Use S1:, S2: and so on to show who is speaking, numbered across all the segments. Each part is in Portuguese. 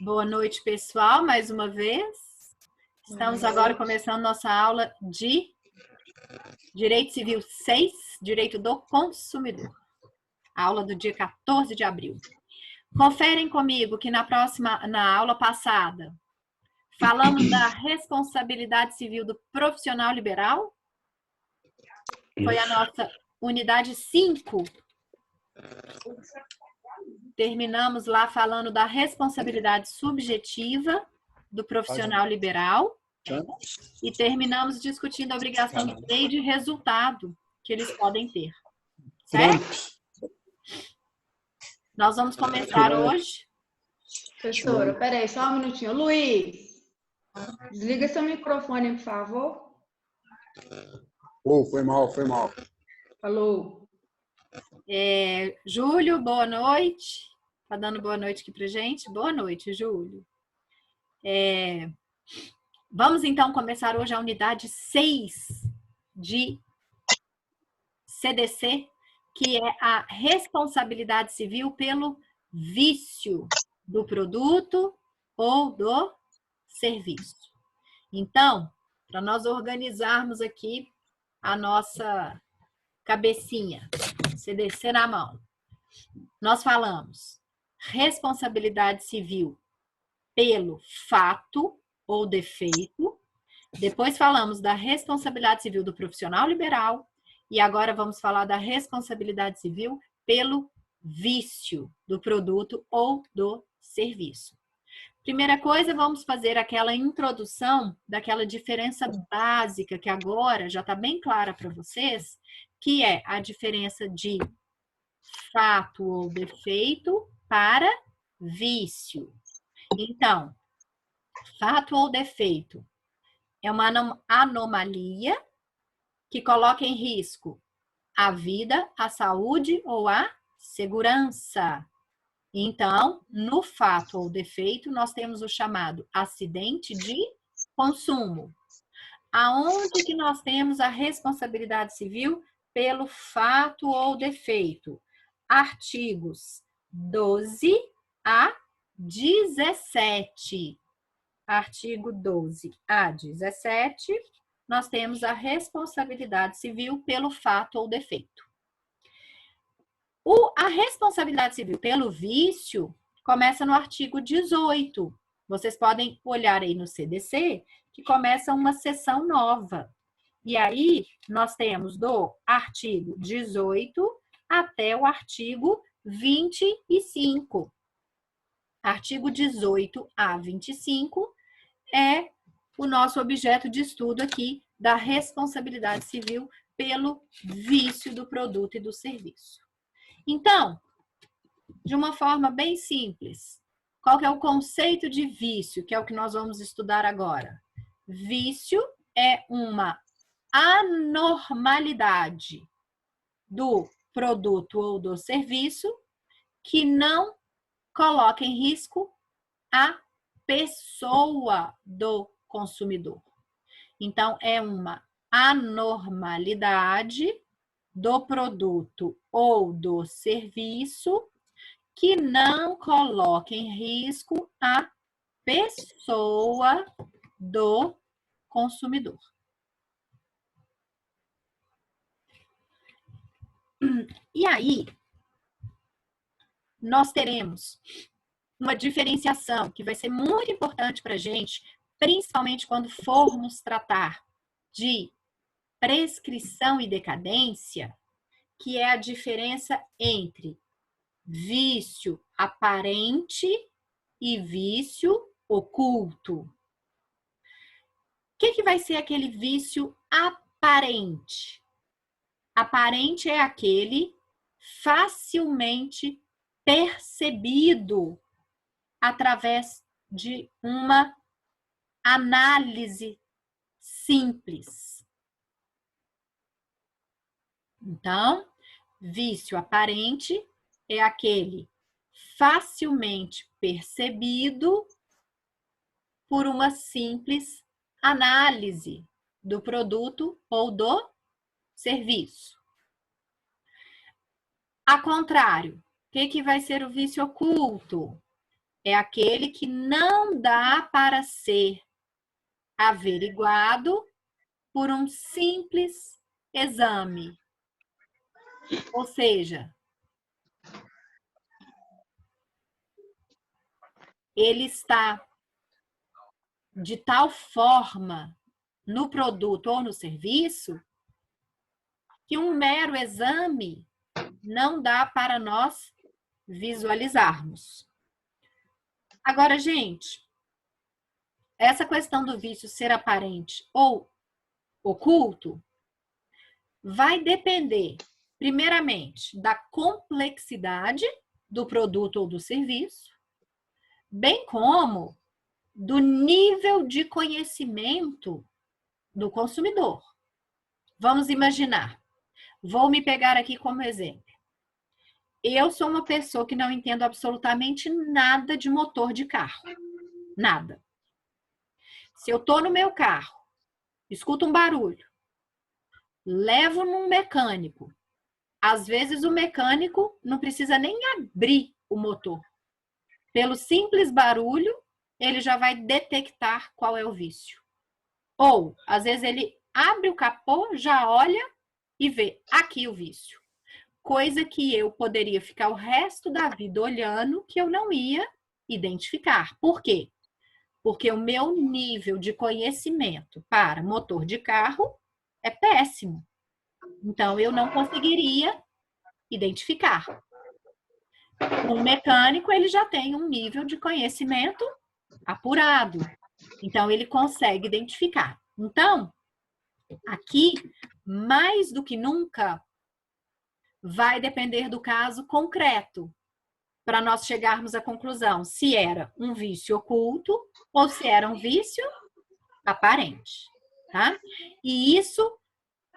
S1: Boa noite, pessoal, mais uma vez. Estamos agora começando nossa aula de Direito Civil 6, Direito do Consumidor. Aula do dia 14 de abril. Conferem comigo que na aula passada, falamos da responsabilidade civil do profissional liberal. Foi a nossa unidade 5. Terminamos lá falando da responsabilidade subjetiva do profissional liberal e terminamos discutindo a obrigação de lei e de resultado que eles podem ter. Certo? Nós vamos começar hoje.
S2: Professora, peraí, só um minutinho. Luiz, desliga seu microfone, por favor.
S3: Foi mal.
S2: Falou.
S1: Júlio, boa noite. Tá dando boa noite aqui pra gente? Boa noite, Júlio. Vamos então começar hoje a unidade 6 de CDC, que é a responsabilidade civil pelo vício do produto ou do serviço. Então, para nós organizarmos aqui a nossa cabecinha, CDC na mão, nós falamos responsabilidade civil pelo fato ou defeito, depois falamos da responsabilidade civil do profissional liberal e agora vamos falar da responsabilidade civil pelo vício do produto ou do serviço. Primeira coisa, vamos fazer aquela introdução daquela diferença básica que agora já está bem clara para vocês, que é a diferença de fato ou defeito para vício. Então, fato ou defeito é uma anomalia que coloca em risco a vida, a saúde ou a segurança. Então, no fato ou defeito, nós temos o chamado acidente de consumo. Aonde que nós temos a responsabilidade civil pelo fato ou defeito? Artigos 12 a 17. Artigo 12 a 17, nós temos a responsabilidade civil pelo fato ou defeito. A responsabilidade civil pelo vício começa no artigo 18. Vocês podem olhar aí no CDC que começa uma seção nova. E aí, nós temos do artigo 18 até o artigo 25. Artigo 18 a 25 é o nosso objeto de estudo aqui da responsabilidade civil pelo vício do produto e do serviço. Então, de uma forma bem simples, qual que é o conceito de vício, que é o que nós vamos estudar agora? Vício é uma anormalidade do produto ou do serviço que não coloca em risco a pessoa do consumidor. Então, é uma anormalidade do produto ou do serviço que não coloca em risco a pessoa do consumidor. E aí, nós teremos uma diferenciação que vai ser muito importante para a gente, principalmente quando formos tratar de prescrição e decadência, que é a diferença entre vício aparente e vício oculto. O que vai ser aquele vício aparente? Aparente é aquele facilmente percebido através de uma análise simples. Então, vício aparente é aquele facilmente percebido por uma simples análise do produto ou do serviço. A contrário, o que vai ser o vício oculto? é aquele que não dá para ser averiguado por um simples exame. Ou seja, ele está de tal forma no produto ou no serviço que um mero exame não dá para nós visualizarmos. Agora, gente, essa questão do vício ser aparente ou oculto vai depender, primeiramente, da complexidade do produto ou do serviço, bem como do nível de conhecimento do consumidor. Vamos imaginar. Vou me pegar aqui como exemplo. Eu sou uma pessoa que não entendo absolutamente nada de motor de carro. Nada. Se eu estou no meu carro, escuto um barulho, levo num mecânico. Às vezes o mecânico não precisa nem abrir o motor. Pelo simples barulho, ele já vai detectar qual é o vício. Ou, às vezes, ele abre o capô, já olha e vê aqui o vício. Coisa que eu poderia ficar o resto da vida olhando que eu não ia identificar. Por quê? Porque o meu nível de conhecimento para motor de carro é péssimo. Então, eu não conseguiria identificar. Um mecânico, ele já tem um nível de conhecimento apurado. Então, ele consegue identificar. Então, aqui, mais do que nunca, vai depender do caso concreto para nós chegarmos à conclusão se era um vício oculto ou se era um vício aparente, tá? E isso,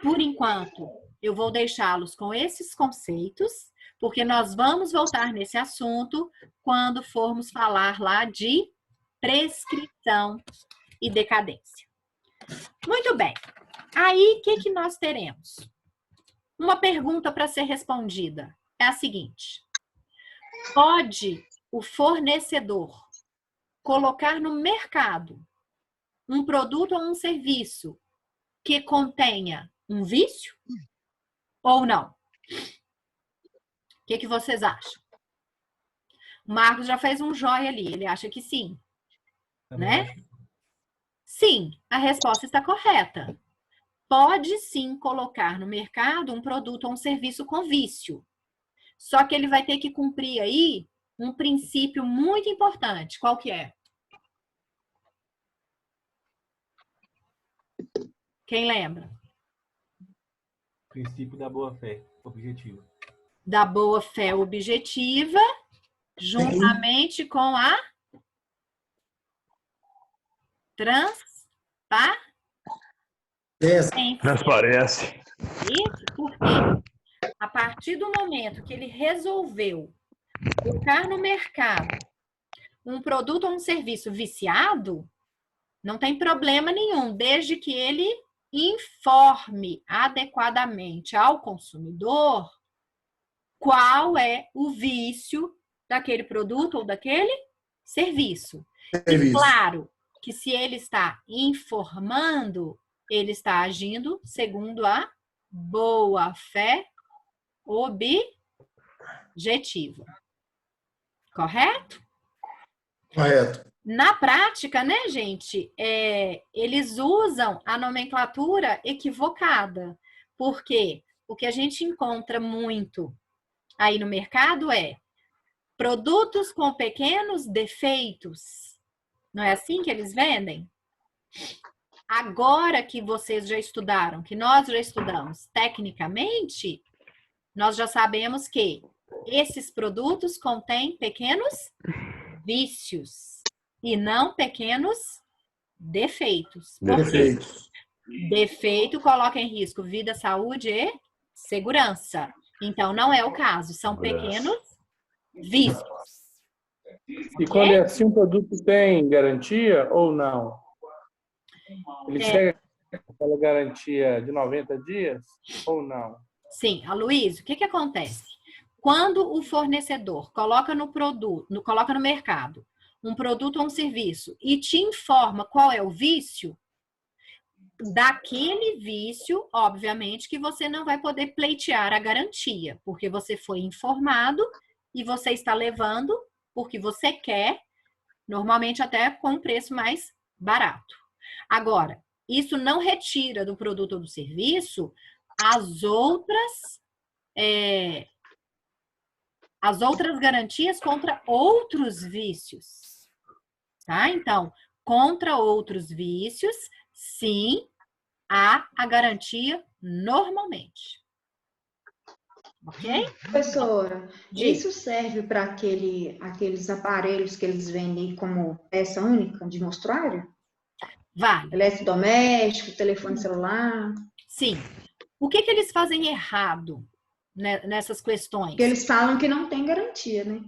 S1: por enquanto, eu vou deixá-los com esses conceitos, porque nós vamos voltar nesse assunto quando formos falar lá de prescrição e decadência. Muito bem. Aí, o que nós teremos? Uma pergunta para ser respondida é a seguinte: pode o fornecedor colocar no mercado um produto ou um serviço que contenha um vício ou não? O que vocês acham? O Marcos já fez um joia ali, ele acha que sim, né? Sim, a resposta está correta. Pode sim colocar no mercado um produto ou um serviço com vício. Só que ele vai ter que cumprir aí um princípio muito importante. Qual que é? Quem lembra?
S3: Princípio da boa-fé objetiva.
S1: Da boa-fé objetiva, juntamente com a
S4: Transparece.
S1: Isso porque a partir do momento que ele resolveu colocar no mercado um produto ou um serviço viciado, não tem problema nenhum, desde que ele informe adequadamente ao consumidor qual é o vício daquele produto ou daquele serviço. E claro que se ele está informando, ele está agindo segundo a boa-fé objetiva. Correto?
S5: Correto.
S1: Na prática, né, gente, eles usam a nomenclatura equivocada. Por quê? O que a gente encontra muito aí no mercado é produtos com pequenos defeitos. Não é assim que eles vendem? Agora que vocês já estudaram, que nós já estudamos tecnicamente, nós já sabemos que esses produtos contêm pequenos vícios e não pequenos defeitos. Por quê? Defeito coloca em risco vida, saúde e segurança. Então, não é o caso, são pequenos vícios.
S4: E quando é assim, um produto tem garantia ou não? Ele segue aquela garantia de 90 dias ou não?
S1: Sim, Aloysio, o que acontece? Quando o fornecedor coloca no produto, coloca no mercado um produto ou um serviço e te informa qual é o vício, daquele vício, obviamente, que você não vai poder pleitear a garantia, porque você foi informado e você está levando porque você quer, normalmente até com um preço mais barato. Agora, isso não retira do produto ou do serviço as outras garantias contra outros vícios, tá? Então, contra outros vícios, sim, há a garantia normalmente. Ok?
S2: Professora,
S1: Diga.
S2: isso serve para aqueles aparelhos que eles vendem como peça única de mostruário?
S1: Vale.
S2: Eletrodoméstico, telefone celular?
S1: Sim. O que eles fazem errado nessas questões?
S2: Porque eles falam que não tem garantia, né?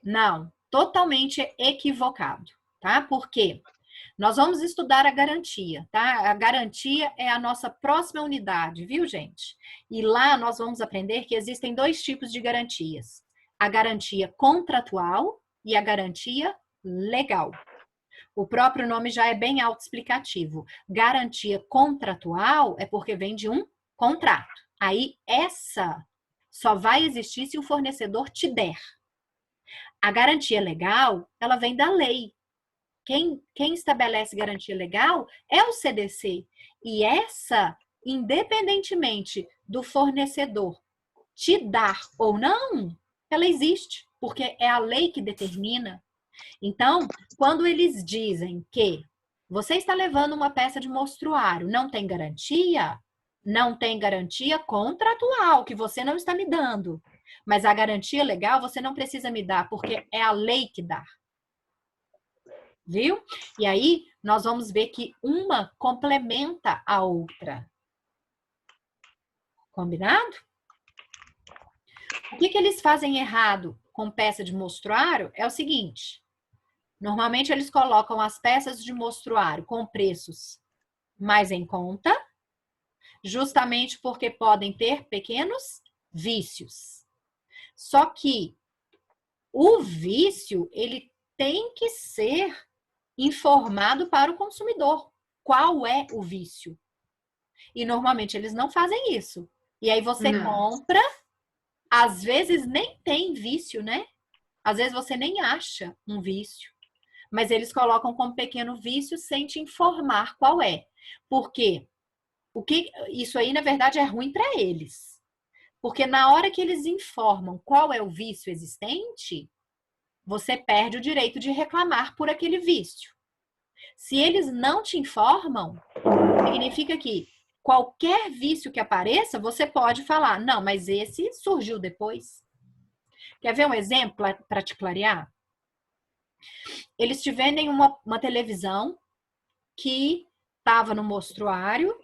S1: Não. Totalmente equivocado, tá? Por quê? Nós vamos estudar a garantia, tá? A garantia é a nossa próxima unidade, viu, gente? E lá nós vamos aprender que existem dois tipos de garantias: a garantia contratual e a garantia legal. O próprio nome já é bem autoexplicativo. Garantia contratual é porque vem de um contrato. Aí essa só vai existir se o fornecedor te der. A garantia legal, ela vem da lei. Quem estabelece garantia legal é o CDC. E essa, independentemente do fornecedor te dar ou não, ela existe, porque é a lei que determina. Então, quando eles dizem que você está levando uma peça de mostruário, não tem garantia contratual, que você não está me dando. Mas a garantia legal você não precisa me dar, porque é a lei que dá. Viu? E aí, nós vamos ver que uma complementa a outra. Combinado? O que eles fazem errado com peça de mostruário é o seguinte: normalmente eles colocam as peças de mostruário com preços mais em conta, justamente porque podem ter pequenos vícios. Só que o vício, ele tem que ser informado para o consumidor. Qual é o vício? E normalmente eles não fazem isso. E aí você compra, às vezes nem tem vício, né? Às vezes você nem acha um vício. Mas eles colocam como pequeno vício sem te informar qual é. Por quê? Isso aí, na verdade, é ruim para eles. Porque na hora que eles informam qual é o vício existente, você perde o direito de reclamar por aquele vício. Se eles não te informam, significa que qualquer vício que apareça, você pode falar, não, mas esse surgiu depois. Quer ver um exemplo para te clarear? Eles te vendem uma televisão que estava no mostruário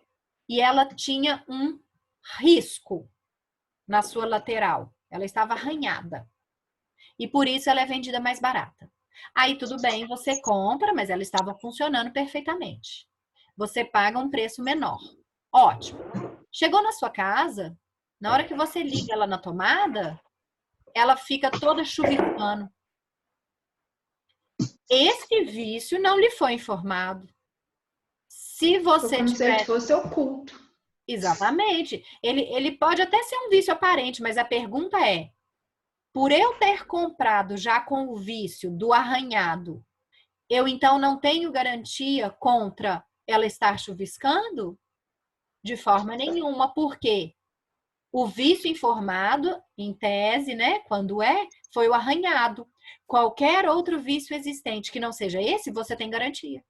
S1: e ela tinha um risco na sua lateral. Ela estava arranhada. E por isso ela é vendida mais barata. Aí tudo bem, você compra, mas ela estava funcionando perfeitamente. Você paga um preço menor. Ótimo. Chegou na sua casa, na hora que você liga ela na tomada, ela fica toda chuviscando. Esse vício não lhe foi informado. Se você
S2: como
S1: tiver...
S2: se fosse oculto.
S1: Exatamente. Ele pode até ser um vício aparente, mas a pergunta é: por eu ter comprado já com o vício do arranhado, eu então não tenho garantia contra ela estar chuviscando? De forma nenhuma. Por quê? O vício informado, em tese, né, quando foi o arranhado. Qualquer outro vício existente que não seja esse, você tem garantia.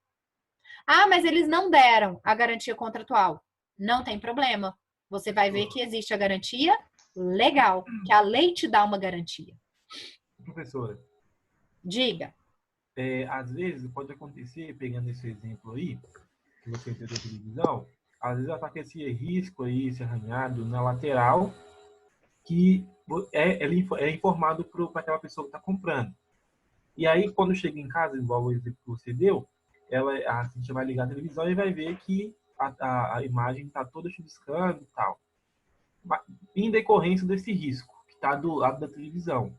S1: Ah, mas eles não deram a garantia contratual. Não tem problema. Você vai ver que existe a garantia legal, que a lei te dá uma garantia.
S3: Professora,
S1: Diga.
S3: às vezes pode acontecer, pegando esse exemplo aí, que você fez da televisão, às vezes aparece esse risco aí, esse arranhado na lateral, que é informado para aquela pessoa que está comprando. E aí, quando chega em casa, igual o exemplo que você deu, a gente vai ligar a televisão e vai ver que a imagem está toda chuviscando e tal. Em decorrência desse risco, que está do lado da televisão.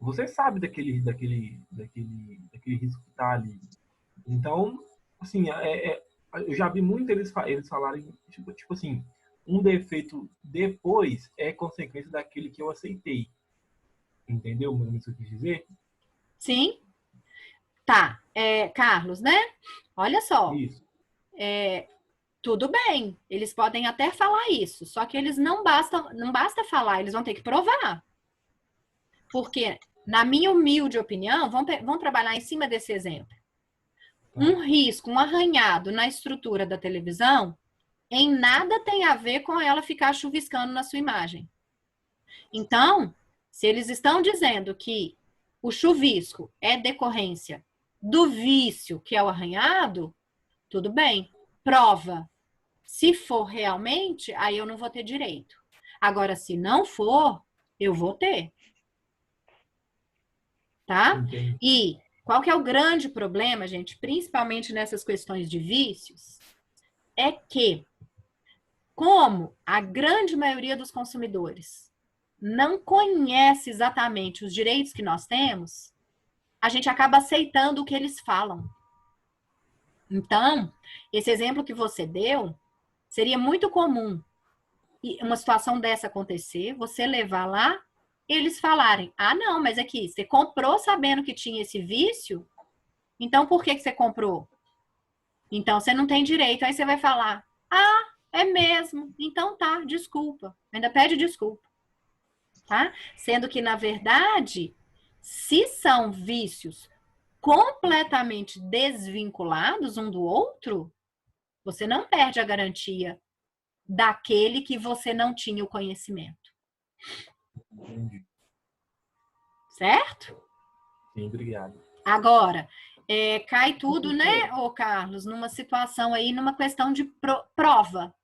S3: você sabe daquele risco que está ali. Então, assim, eu já vi muito eles falarem, tipo assim, um defeito depois é consequência daquele que eu aceitei. Entendeu o que eu quis dizer?
S1: Sim. Tá. Carlos, né? Olha só.
S3: Isso.
S1: Tudo bem. Eles podem até falar isso. Só que eles não basta falar, eles vão ter que provar. Porque, na minha humilde opinião, vamos trabalhar em cima desse exemplo. Um risco, um arranhado na estrutura da televisão, em nada tem a ver com ela ficar chuviscando na sua imagem. Então, se eles estão dizendo que o chuvisco é decorrência do vício, que é o arranhado, tudo bem, prova. Se for realmente, aí eu não vou ter direito. Agora, se não for, eu vou ter. Tá?
S3: Entendi.
S1: E qual que é o grande problema, gente, principalmente nessas questões de vícios, é que, como a grande maioria dos consumidores não conhece exatamente os direitos que nós temos, a gente acaba aceitando o que eles falam. Então, esse exemplo que você deu, seria muito comum uma situação dessa acontecer, você levar lá, eles falarem, ah, não, mas aqui, você comprou sabendo que tinha esse vício, então por que você comprou? Então, você não tem direito. Aí você vai falar, ah, é mesmo, então tá, desculpa. Ainda pede desculpa. Tá? Sendo que, na verdade, se são vícios completamente desvinculados um do outro, você não perde a garantia daquele que você não tinha o conhecimento.
S3: Entendi.
S1: Certo?
S3: Sim, obrigado.
S1: Agora, cai tudo, né, ô Carlos, numa situação aí, numa questão de prova.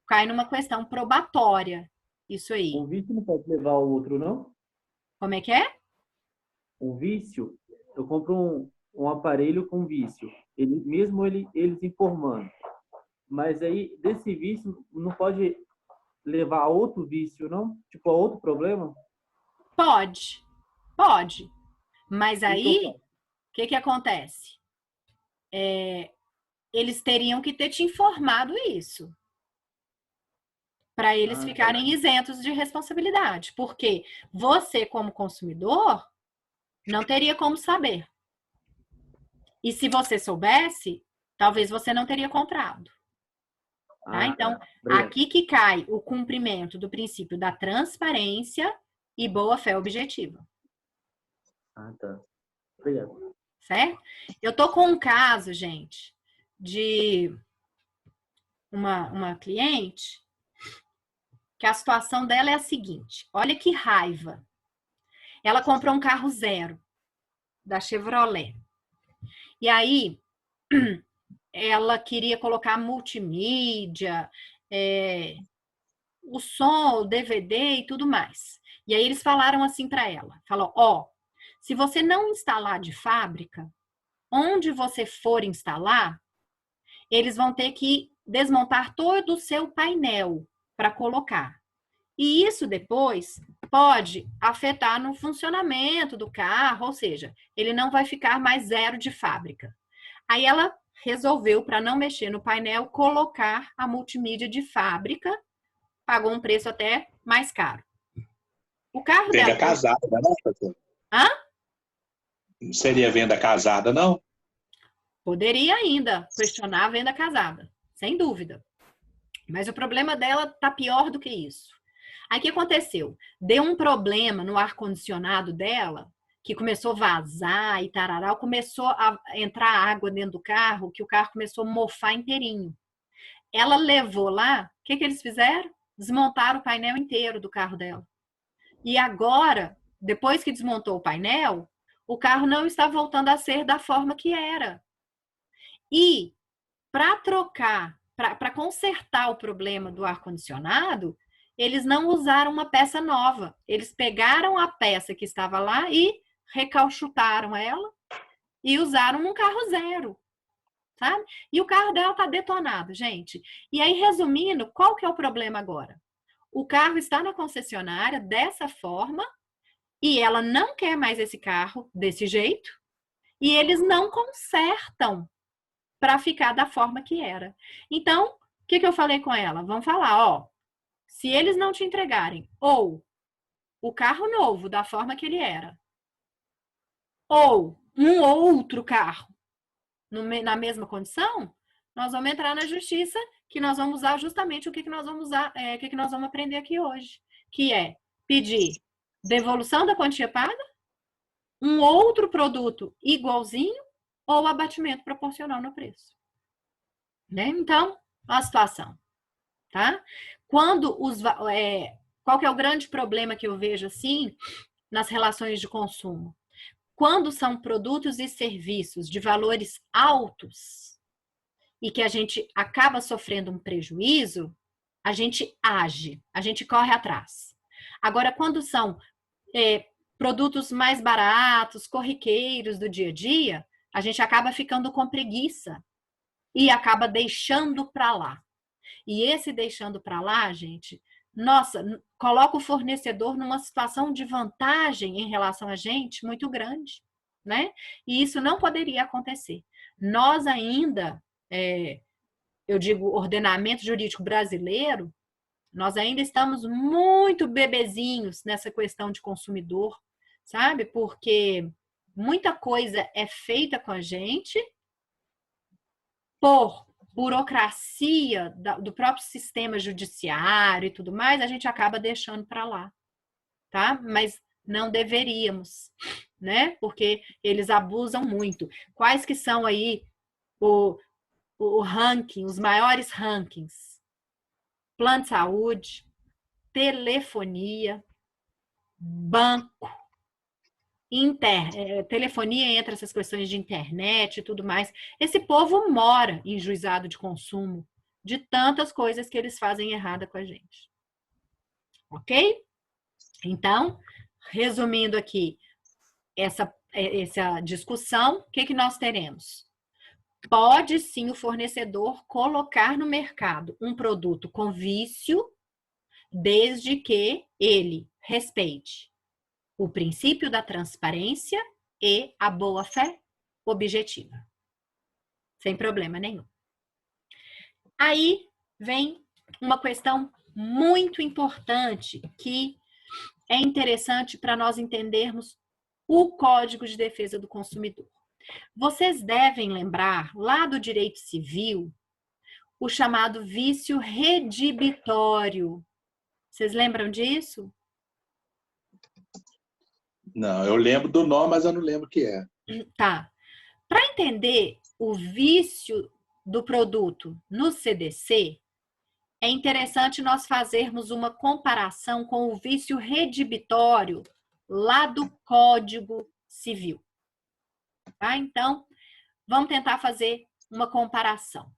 S1: Cai numa questão probatória. Isso aí.
S6: Um vício não pode levar ao outro, não?
S1: Como é que é?
S6: Um vício, eu compro um aparelho com vício, eles informando. Mas aí, desse vício, não pode levar a outro vício, não? Tipo, a outro problema?
S1: Pode. Mas aí, o que acontece? Eles teriam que ter te informado isso. Para eles ficarem isentos de responsabilidade. Porque você, como consumidor, não teria como saber. E se você soubesse, talvez você não teria comprado. Tá? Então, aqui que cai o cumprimento do princípio da transparência e boa-fé objetiva.
S6: Ah, tá. Obrigado.
S1: Certo? Eu tô com um caso, gente, de uma cliente que a situação dela é a seguinte. Olha que raiva. Ela comprou um carro zero da Chevrolet. E aí, ela queria colocar multimídia, o som, o DVD e tudo mais. E aí eles falaram assim para ela. Falou, se você não instalar de fábrica, onde você for instalar, eles vão ter que desmontar todo o seu painel para colocar. E isso depois pode afetar no funcionamento do carro, ou seja, ele não vai ficar mais zero de fábrica. Aí ela resolveu, para não mexer no painel, colocar a multimídia de fábrica, pagou um preço até mais caro. O carro
S7: venda
S1: dela...
S7: casada, não, professor?
S1: Hã?
S7: Não seria venda casada, não?
S1: Poderia ainda questionar a venda casada, sem dúvida. Mas o problema dela tá pior do que isso. Aí o que aconteceu? Deu um problema no ar-condicionado dela, que começou a vazar e tarará, começou a entrar água dentro do carro, que o carro começou a mofar inteirinho. Ela levou lá, o que eles fizeram? Desmontaram o painel inteiro do carro dela. E agora, depois que desmontou o painel, o carro não está voltando a ser da forma que era. E para trocar, para consertar o problema do ar-condicionado, eles não usaram uma peça nova. Eles pegaram a peça que estava lá e recauchutaram ela e usaram um carro zero, sabe? E o carro dela tá detonado, gente. E aí, resumindo, qual que é o problema agora? O carro está na concessionária dessa forma e ela não quer mais esse carro desse jeito, e eles não consertam para ficar da forma que era. Então, o que eu falei com ela? Vamos falar, ó, se eles não te entregarem ou o carro novo da forma que ele era, ou um outro carro na mesma condição, nós vamos entrar na justiça, que nós vamos usar justamente o que nós vamos usar, o que nós vamos aprender aqui hoje, que é pedir devolução da quantia paga, um outro produto igualzinho ou abatimento proporcional no preço. Né? Então, a situação, tá? Qual que é o grande problema que eu vejo assim nas relações de consumo? Quando são produtos e serviços de valores altos e que a gente acaba sofrendo um prejuízo, a gente age, a gente corre atrás. Agora, quando são produtos mais baratos, corriqueiros do dia a dia, a gente acaba ficando com preguiça e acaba deixando para lá. E esse deixando para lá, gente, nossa, coloca o fornecedor numa situação de vantagem em relação a gente muito grande, né? E isso não poderia acontecer. Nós ainda, eu digo, ordenamento jurídico brasileiro, nós ainda estamos muito bebezinhos nessa questão de consumidor, sabe? Porque muita coisa é feita com a gente por burocracia do próprio sistema judiciário e tudo mais, a gente acaba deixando para lá, tá? Mas não deveríamos, né? Porque eles abusam muito. Quais que são aí o ranking, os maiores rankings? Plano de saúde, telefonia, banco, telefonia entre essas questões de internet e tudo mais. Esse povo mora em juizado de consumo de tantas coisas que eles fazem errada com a gente. Ok? Então, resumindo aqui essa discussão, o que nós teremos? Pode sim o fornecedor colocar no mercado um produto com vício, desde que ele respeite o princípio da transparência e a boa-fé objetiva. Sem problema nenhum. Aí vem uma questão muito importante que é interessante para nós entendermos o Código de Defesa do Consumidor. Vocês devem lembrar, lá do direito civil, o chamado vício redibitório. Vocês lembram disso?
S7: Não, eu lembro do nome, mas eu não lembro o que é.
S1: Tá. Para entender o vício do produto no CDC, é interessante nós fazermos uma comparação com o vício redibitório lá do Código Civil. Tá? Então, vamos tentar fazer uma comparação.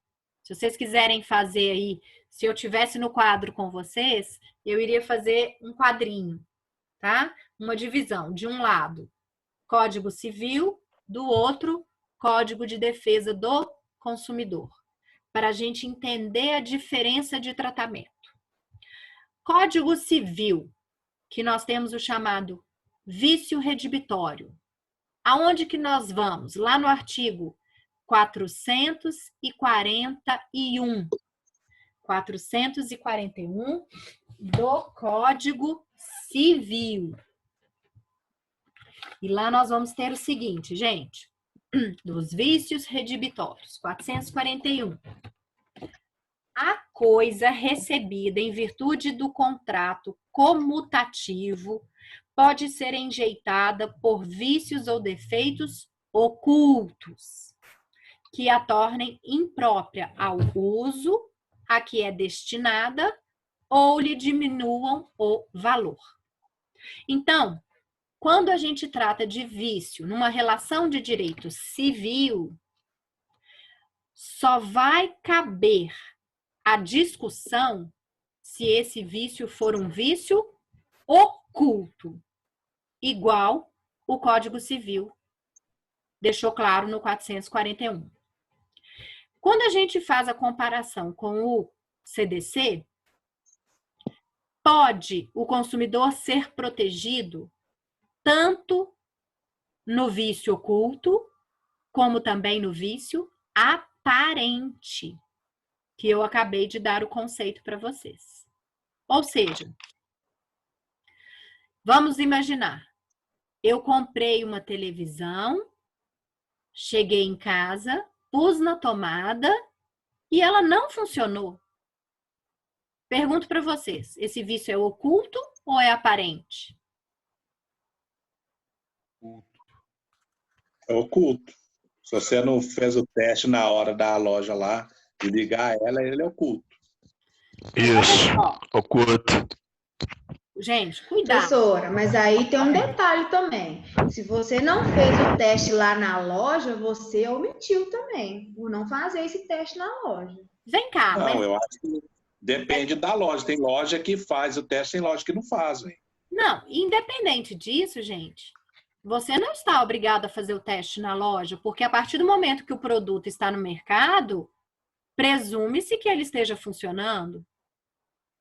S1: Se vocês quiserem fazer aí, se eu tivesse no quadro com vocês, eu iria fazer um quadrinho, tá? Uma divisão. De um lado, Código Civil, do outro, Código de Defesa do Consumidor, para a gente entender a diferença de tratamento. Código Civil, que nós temos o chamado vício redibitório. Aonde que nós vamos? Lá no artigo 441. 441 do Código Civil. E lá nós vamos ter o seguinte, gente, dos vícios redibitórios, 441. A coisa recebida em virtude do contrato comutativo pode ser enjeitada por vícios ou defeitos ocultos, que a tornem imprópria ao uso a que é destinada ou lhe diminuam o valor. Então, quando a gente trata de vício numa relação de direito civil, só vai caber a discussão se esse vício for um vício oculto, igual o Código Civil deixou claro no 441. Quando a gente faz a comparação com o CDC, pode o consumidor ser protegido tanto no vício oculto, como também no vício aparente, que eu acabei de dar o conceito para vocês. Ou seja, vamos imaginar, eu comprei uma televisão, cheguei em casa, pus na tomada e ela não funcionou. Pergunto para vocês, esse vício é oculto ou é aparente?
S7: É oculto. Se você não fez o teste na hora da loja lá, de ligar ela, ele é oculto.
S8: Isso, oculto.
S1: Gente, cuidado.
S2: Professora, mas aí tem um detalhe também. Se você não fez o teste lá na loja, você omitiu também, por não fazer esse teste na loja.
S1: Vem cá,
S7: Não,
S1: mas...
S7: eu acho que depende da loja. Tem loja que faz o teste, tem loja que não faz, hein?
S1: Não, independente disso, gente, você não está obrigado a fazer o teste na loja, porque a partir do momento que o produto está no mercado, presume-se que ele esteja funcionando.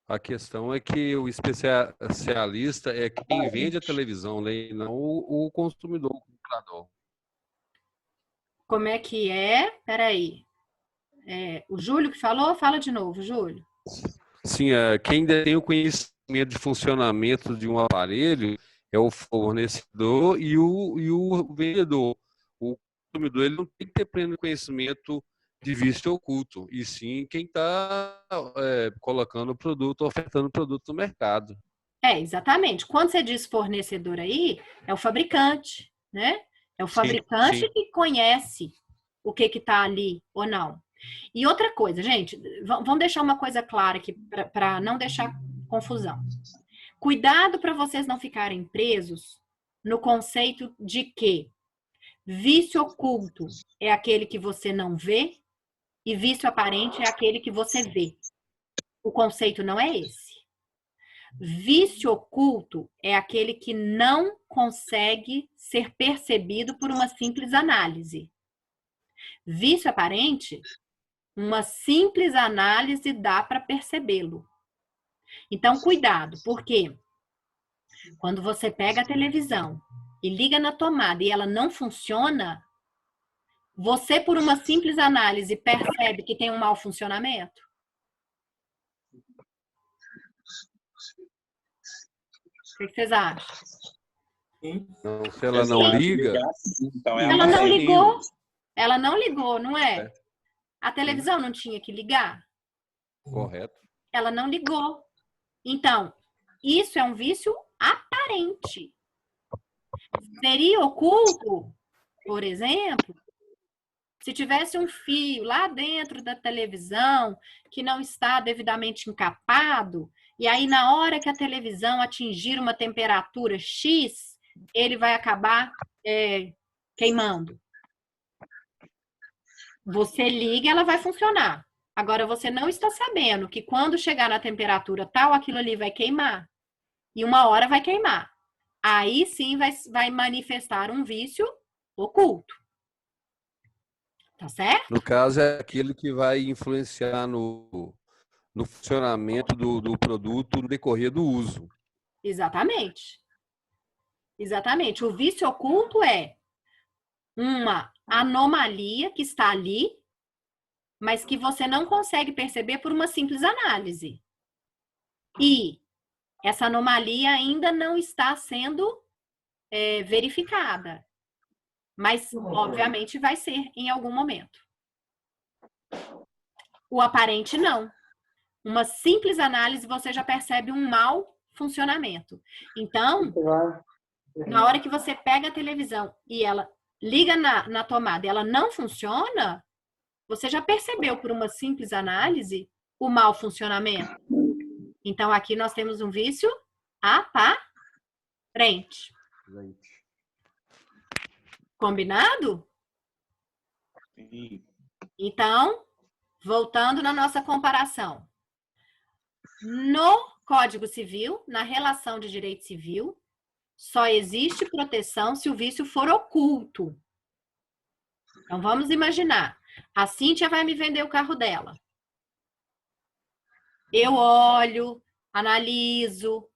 S8: A questão é que o especialista é quem vende a televisão, né? E não o consumidor, o comprador.
S1: Como é que é? Peraí. O Júlio que falou? Fala de novo, Júlio.
S8: Sim, quem tem o conhecimento de funcionamento de um aparelho é o fornecedor e o vendedor. O consumidor ele não tem que ter pleno conhecimento de vício oculto, e sim quem está colocando o produto, ofertando o produto no mercado.
S1: Exatamente. Quando você diz fornecedor aí, é o fabricante, né? É o fabricante
S8: sim.
S1: que conhece o que está ali ou não. E outra coisa, gente, vamos deixar uma coisa clara aqui para não deixar confusão. Cuidado para vocês não ficarem presos no conceito de que vício oculto é aquele que você não vê e vício aparente é aquele que você vê. O conceito não é esse. Vício oculto é aquele que não consegue ser percebido por uma simples análise. Vício aparente, uma simples análise dá para percebê-lo. Então, cuidado, porque quando você pega a televisão e liga na tomada e ela não funciona, você, por uma simples análise, percebe que tem um mau funcionamento? O que vocês acham?
S8: Então, se ela não liga...
S7: Então,
S1: ela não ligou. Ela não ligou, não é? A televisão não tinha que ligar?
S8: Correto.
S1: Ela não ligou. Então, isso é um vício aparente. Seria oculto, por exemplo, se tivesse um fio lá dentro da televisão que não está devidamente encapado, e aí na hora que a televisão atingir uma temperatura X, ele vai acabar queimando. Você liga, ela vai funcionar. Agora, você não está sabendo que quando chegar na temperatura tal, aquilo ali vai queimar. E uma hora vai queimar. Aí sim vai manifestar um vício oculto. Tá certo?
S8: No caso, é aquele que vai influenciar no funcionamento do produto no decorrer do uso.
S1: Exatamente. Exatamente. O vício oculto é uma anomalia que está ali, mas que você não consegue perceber por uma simples análise. E essa anomalia ainda não está sendo verificada. Mas, obviamente, vai ser em algum momento. O aparente, não. Uma simples análise, você já percebe um mau funcionamento. Então, na hora que você pega a televisão e ela liga na tomada e ela não funciona, você já percebeu por uma simples análise o mau funcionamento. Então, aqui nós temos um vício aparente. Combinado?
S7: Sim.
S1: Então, voltando na nossa comparação. No Código Civil, na relação de direito civil, só existe proteção se o vício for oculto. Então, vamos imaginar. A Cíntia vai me vender o carro dela. Eu olho, analiso,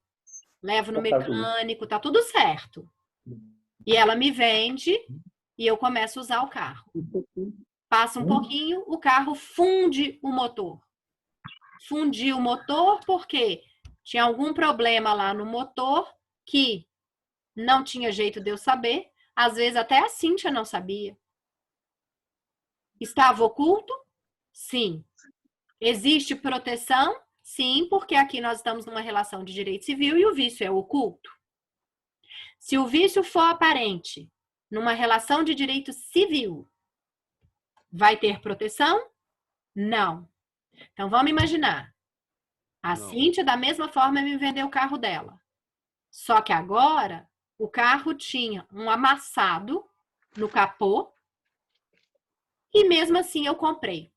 S1: levo no mecânico, tá tudo certo. E ela me vende e eu começo a usar o carro. Passa um pouquinho, o carro funde o motor. Fundiu o motor porque tinha algum problema lá no motor que não tinha jeito de eu saber. Às vezes até a Cíntia não sabia. Estava oculto? Sim. Existe proteção? Sim, porque aqui nós estamos numa relação de direito civil e o vício é oculto. Se o vício for aparente numa relação de direito civil, vai ter proteção? Não. Então vamos imaginar. A Cíntia, da mesma forma, me vendeu o carro dela. Só que agora o carro tinha um amassado no capô e mesmo assim eu comprei.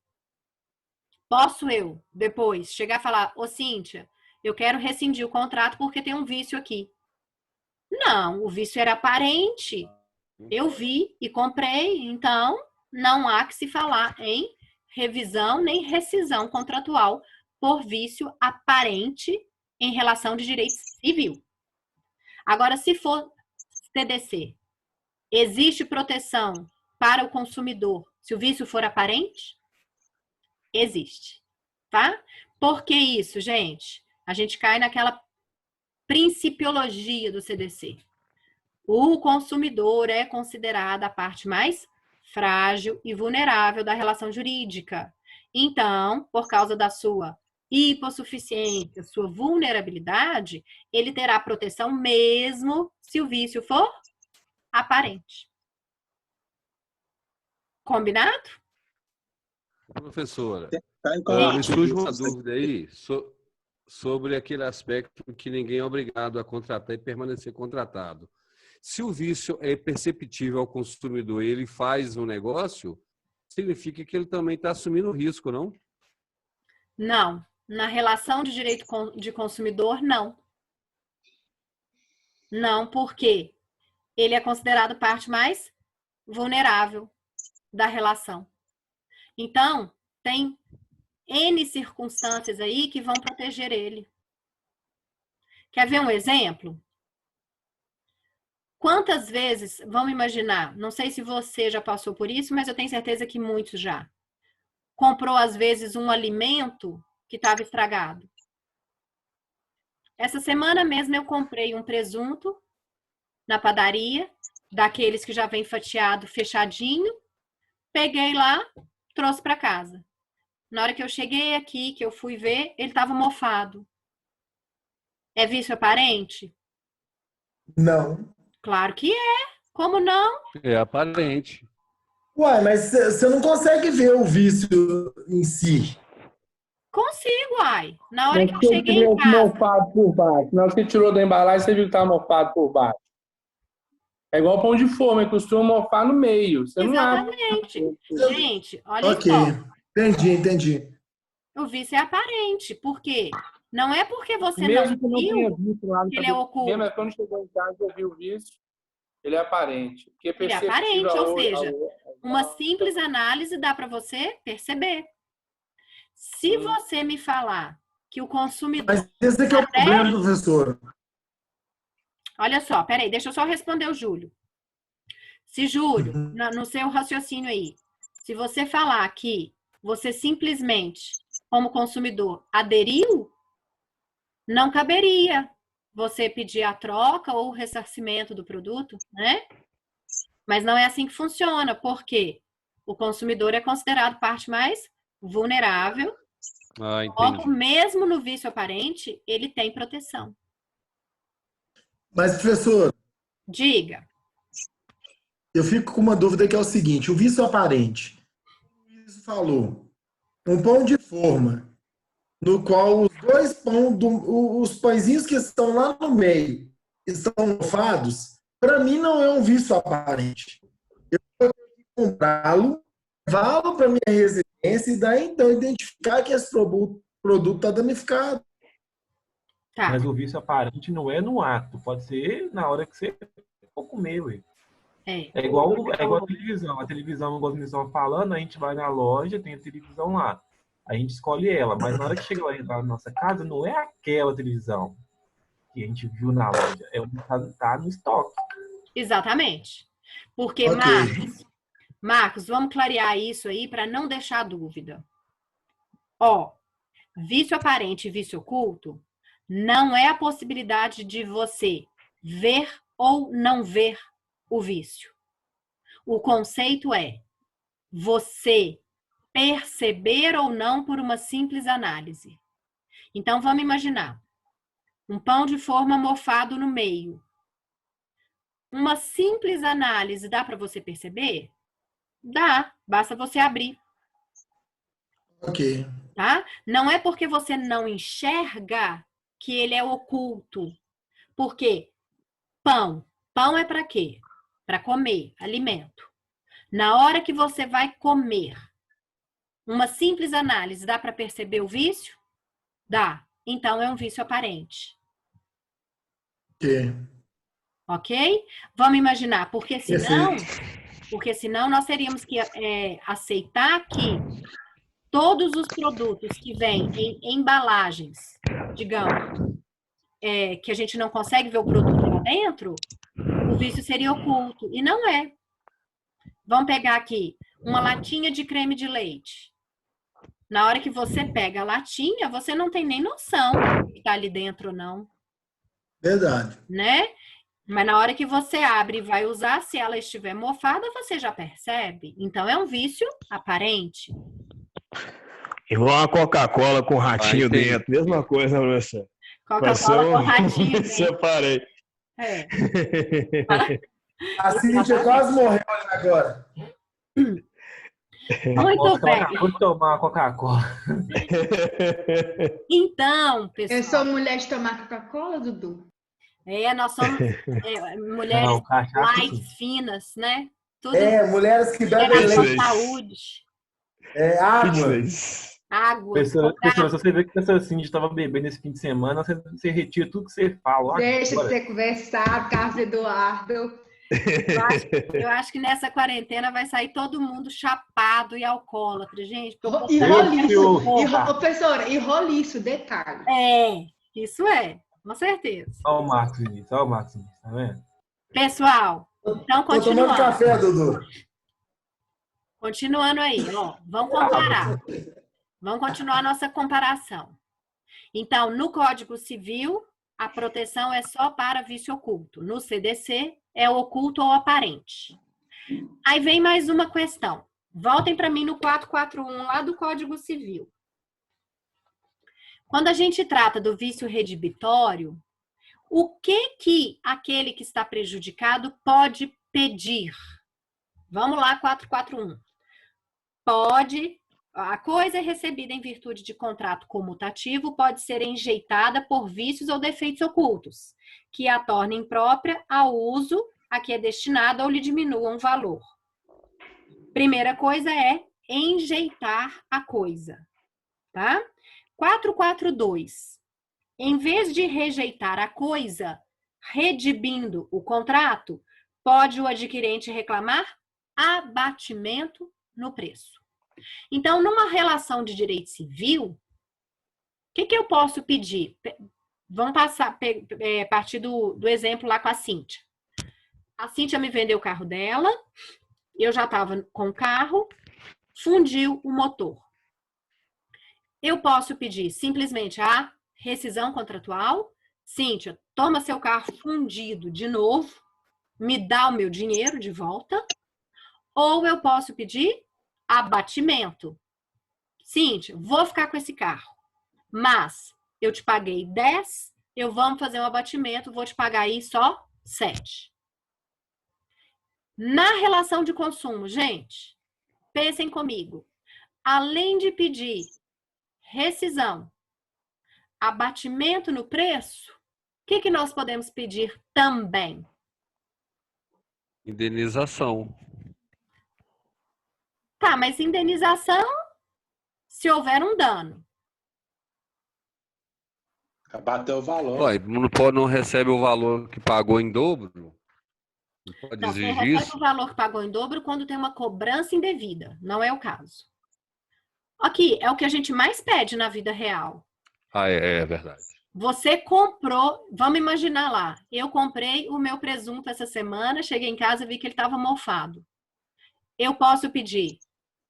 S1: Posso eu, depois, chegar a falar, ô Cíntia, eu quero rescindir o contrato porque tem um vício aqui. Não, o vício era aparente. Eu vi e comprei, então não há que se falar em revisão nem rescisão contratual por vício aparente em relação de direito civil. Agora, se for TDC, existe proteção para o consumidor se o vício for aparente? Existe, tá? Por que isso, gente? A gente cai naquela principiologia do CDC. O consumidor é considerado a parte mais frágil e vulnerável da relação jurídica. Então, por causa da sua hipossuficiência, sua vulnerabilidade, ele terá proteção mesmo se o vício for aparente. Combinado?
S8: Professora,
S7: Tá
S8: me surge uma dúvida aí sobre aquele aspecto que ninguém é obrigado a contratar e permanecer contratado. Se o vício é perceptível ao consumidor e ele faz um negócio, significa que ele também está assumindo o risco, não?
S1: Não. Na relação de direito de consumidor, não. Não, porque ele é considerado parte mais vulnerável da relação. Então, tem N circunstâncias aí que vão proteger ele. Quer ver um exemplo? Quantas vezes, vamos imaginar, não sei se você já passou por isso, mas eu tenho certeza que muitos já. Comprou, às vezes, um alimento que estava estragado. Essa semana mesmo eu comprei um presunto na padaria, daqueles que já vem fatiado, fechadinho. Peguei lá, trouxe para casa. Na hora que eu cheguei aqui, que eu fui ver, ele estava mofado. É vício aparente?
S5: Não.
S1: Claro que é. Como não?
S8: É aparente.
S5: Uai, mas você não consegue ver o vício em si.
S1: Consigo, ai. Na hora
S4: Mas
S1: que eu
S4: se ele
S1: cheguei em
S4: tivesse
S1: casa.
S4: mofado por baixo, na hora que você tirou da embalagem, você viu que estava mofado por baixo. É igual pão de forma, costuma mofar no meio. Você não abre.
S1: Exatamente. Gente, olha
S5: Ok.
S1: só.
S5: Entendi.
S1: O vício é aparente. Por quê? Não é porque você
S4: Mesmo que
S1: não
S4: não tenha
S1: viu
S4: visto lá no
S1: que ele é oculto.
S4: mesmo quando chegou em casa e viu o vício, ele é aparente. Porque
S1: Ele é
S4: perceptível
S1: aparente, ou seja, uma simples análise dá para você perceber. Se você me falar que o consumidor...
S5: Mas esse aqui é o problema, professor.
S1: Olha só, peraí, deixa eu só responder o Júlio. Se, Júlio, no seu raciocínio aí, se você falar que você simplesmente, como consumidor, aderiu, não caberia você pedir a troca ou o ressarcimento do produto, né? Mas não é assim que funciona, porque o consumidor é considerado parte mais vulnerável. Logo, mesmo no vício aparente, ele tem proteção.
S5: Mas, professor...
S1: Diga.
S5: Eu fico com uma dúvida que é o seguinte, o vício aparente. O Luiz falou, um pão de forma, no qual os dois os pãezinhos que estão lá no meio estão mofados, para mim não é um vício aparente. Eu tenho que comprá-lo, levá-lo para minha residência e daí então identificar que esse produto está danificado.
S1: Tá.
S3: Mas o vício aparente não é no ato, pode ser na hora que você for comer, ué. É igual a televisão. A televisão, igual vocês estão falando, a gente vai na loja, tem a televisão lá. A gente escolhe ela, mas na hora que chega lá na nossa casa, não é aquela televisão que a gente viu na loja, é o que está no estoque.
S1: Exatamente. Porque,
S5: Ok.
S1: Marcos, vamos clarear isso aí para não deixar dúvida. Ó, vício aparente e vício oculto não é a possibilidade de você ver ou não ver o vício. O conceito é você perceber ou não por uma simples análise. Então, vamos imaginar um pão de forma mofado no meio. Uma simples análise dá para você perceber? Dá, basta você abrir.
S5: Ok.
S1: Tá? Não é porque você não enxerga que ele é oculto. Porque pão é para quê? Para comer, alimento. Na hora que você vai comer, uma simples análise dá para perceber o vício? Dá. Então é um vício aparente.
S5: Ok.
S1: Ok? Vamos imaginar, porque
S5: Perfeito.
S1: senão nós teríamos que aceitar que todos os produtos que vêm em embalagens, digamos, que a gente não consegue ver o produto lá dentro, o vício seria oculto. E não é. Vamos pegar aqui uma latinha de creme de leite. Na hora que você pega a latinha, você não tem nem noção se está ali dentro ou não.
S5: Verdade.
S1: Né? Mas na hora que você abre e vai usar, se ela estiver mofada, você já percebe. Então é um vício aparente.
S9: Igual a Coca-Cola com ratinho
S8: entendi.
S9: dentro. Mesma coisa, professor.
S1: Coca-Cola com ratinho dentro.
S9: Separei.
S1: É.
S5: A Cíntia quase morreu ali agora.
S1: Muito bem.
S3: Acabou de tomar Coca-Cola.
S1: Então, pessoal.
S2: Eu sou mulher de tomar Coca-Cola, Dudu?
S1: Nós somos mulheres
S3: Não, cachaça,
S1: light,
S3: sim.
S1: finas, né? Tudo
S5: Mulheres que bebem
S1: geração
S5: leite.
S1: saúde.
S5: Água.
S1: Água.
S3: Professora, se você vê que essa Cindy estava bebendo esse fim de semana, você retira tudo que você fala.
S2: Deixa de
S3: Agora.
S2: você conversar, Carlos Eduardo.
S1: Eu acho que nessa quarentena vai sair todo mundo chapado e alcoólatra, gente.
S2: E roliço. Professora, e roliço, detalhe.
S1: Isso é, com certeza.
S3: Olha o Marcos Vinícius, tá vendo?
S1: Pessoal, então
S5: Tô tomando
S1: continuando.
S5: café, Dudu.
S1: Continuando aí, ó, vamos comparar. Vamos continuar a nossa comparação. Então, no Código Civil, a proteção é só para vício oculto. No CDC, é oculto ou aparente. Aí vem mais uma questão. Voltem para mim no 441 lá do Código Civil. Quando a gente trata do vício redibitório, o que aquele que está prejudicado pode pedir? Vamos lá, 441. A coisa é recebida em virtude de contrato comutativo pode ser enjeitada por vícios ou defeitos ocultos, que a tornem imprópria ao uso a que é destinada ou lhe diminuam o valor. Primeira coisa é enjeitar a coisa, tá? 442. Em vez de rejeitar a coisa, redibindo o contrato, pode o adquirente reclamar abatimento no preço. Então, numa relação de direito civil, o que eu posso pedir? Vamos partir do exemplo lá com a Cíntia. A Cíntia me vendeu o carro dela, eu já estava com o carro, fundiu o motor. Eu posso pedir simplesmente a rescisão contratual. Cíntia, toma seu carro fundido de novo, me dá o meu dinheiro de volta. Ou eu posso pedir abatimento. Cíntia, vou ficar com esse carro, mas eu te paguei 10, vamos fazer um abatimento, vou te pagar aí só 7. Na relação de consumo, gente, pensem comigo. Além de pedir rescisão, abatimento no preço, o que nós podemos pedir também?
S8: Indenização.
S1: Tá, mas indenização se houver um dano.
S7: Bateu o valor.
S8: Ué, não recebe o valor que pagou em dobro? Não pode
S1: Não, você
S8: exigir
S1: recebe
S8: isso?
S1: o valor que pagou em dobro quando tem uma cobrança indevida. Não é o caso. Aqui, é o que a gente mais pede na vida real.
S8: É verdade.
S1: Você comprou, vamos imaginar lá, eu comprei o meu presunto essa semana, cheguei em casa e vi que ele estava mofado. Eu posso pedir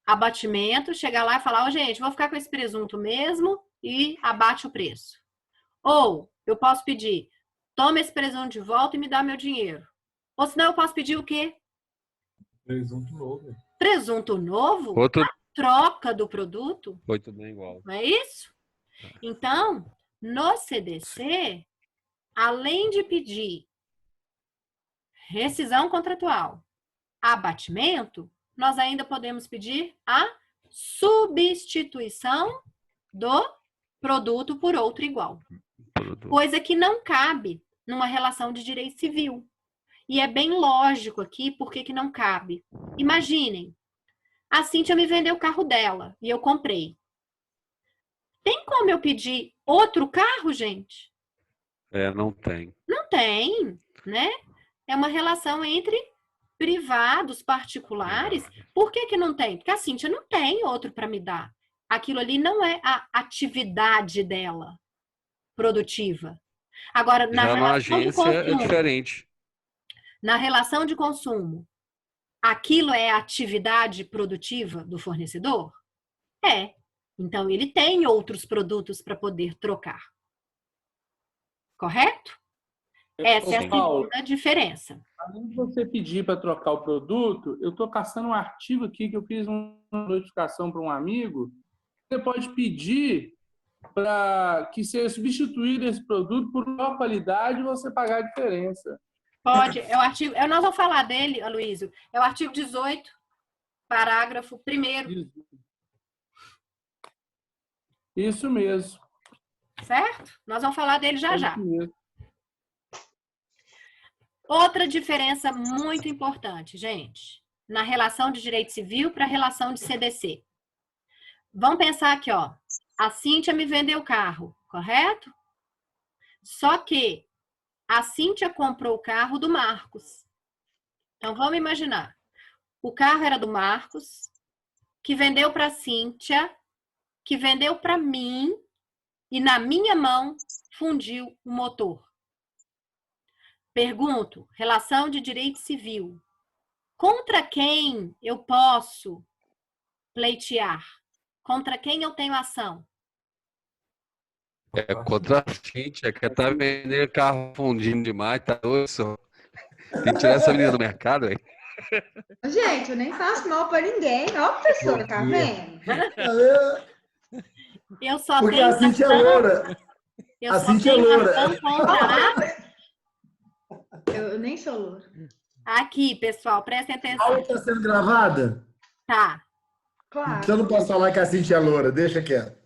S1: abatimento, chegar lá e falar, gente, vou ficar com esse presunto mesmo e abate o preço. Ou eu posso pedir, toma esse presunto de volta e me dá meu dinheiro. Ou senão eu posso pedir o quê?
S3: Presunto novo.
S1: Presunto novo?
S8: Outro
S1: A troca do produto?
S8: foi também igual.
S1: Não é isso? Então, no CDC, além de pedir rescisão contratual, abatimento, nós ainda podemos pedir a substituição do produto por outro igual. Coisa que não cabe numa relação de direito civil. E é bem lógico aqui por que não cabe. Imaginem, a Cíntia me vendeu o carro dela e eu comprei. Tem como eu pedir outro carro, gente?
S8: Não tem.
S1: Não tem, né? É uma relação entre privados, particulares. Por que não tem? Porque a Cíntia não tem outro para me dar. Aquilo ali não é a atividade dela produtiva. Agora, na
S8: Já na
S1: relação de
S8: agência é
S1: consumo,
S8: diferente.
S1: na relação de consumo, aquilo é a atividade produtiva do fornecedor? É. Então, ele tem outros produtos para poder trocar. Correto? Essa é a segunda diferença.
S4: Além de você pedir para trocar o produto, eu estou caçando um artigo aqui que eu fiz uma notificação para um amigo. Você pode pedir para que seja substituído esse produto por maior qualidade e você pagar a diferença.
S1: Pode. É o artigo, nós vamos falar dele, Aloysio. É o artigo 18, parágrafo 1º.
S4: Isso mesmo.
S1: Certo? Nós vamos falar dele já já.
S4: Mesmo.
S1: Outra diferença muito importante, gente, na relação de direito civil para a relação de CDC. Vamos pensar aqui, ó. A Cíntia me vendeu o carro, correto? Só que a Cíntia comprou o carro do Marcos. Então, vamos imaginar. O carro era do Marcos, que vendeu para a Cíntia, que vendeu para mim, e na minha mão fundiu o motor. Pergunto, relação de direito civil. Contra quem eu posso pleitear? Contra quem eu tenho ação?
S8: É contra a Cíntia, que tá vendendo carro fundindo demais, tá doido. Tem que tirar essa menina do mercado, hein?
S2: Gente, eu nem faço mal para ninguém. Ó, professora, tá vendo?
S1: Eu só
S5: Porque
S1: tenho
S5: a Cíntia é loura. A Cíntia é loura.
S2: Eu nem sou loura.
S1: Aqui, pessoal, prestem atenção.
S5: A aula está sendo gravada?
S1: Tá.
S2: Claro.
S5: Então não posso falar que a Cíntia é loura, deixa quieto.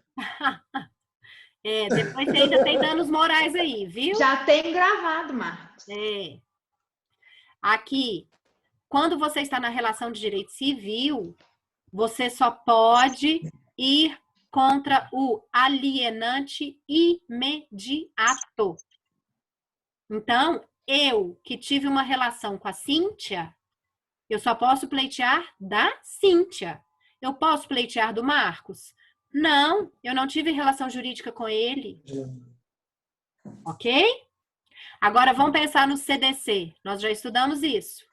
S1: Depois você ainda tem danos morais aí, viu?
S2: Já tem gravado, Marcos.
S1: Aqui, quando você está na relação de direito civil, você só pode ir contra o alienante imediato. Então, eu que tive uma relação com a Cíntia, eu só posso pleitear da Cíntia. Eu posso pleitear do Marcos? Não, eu não tive relação jurídica com ele. Ok? Agora vamos pensar no CDC. Nós já estudamos isso.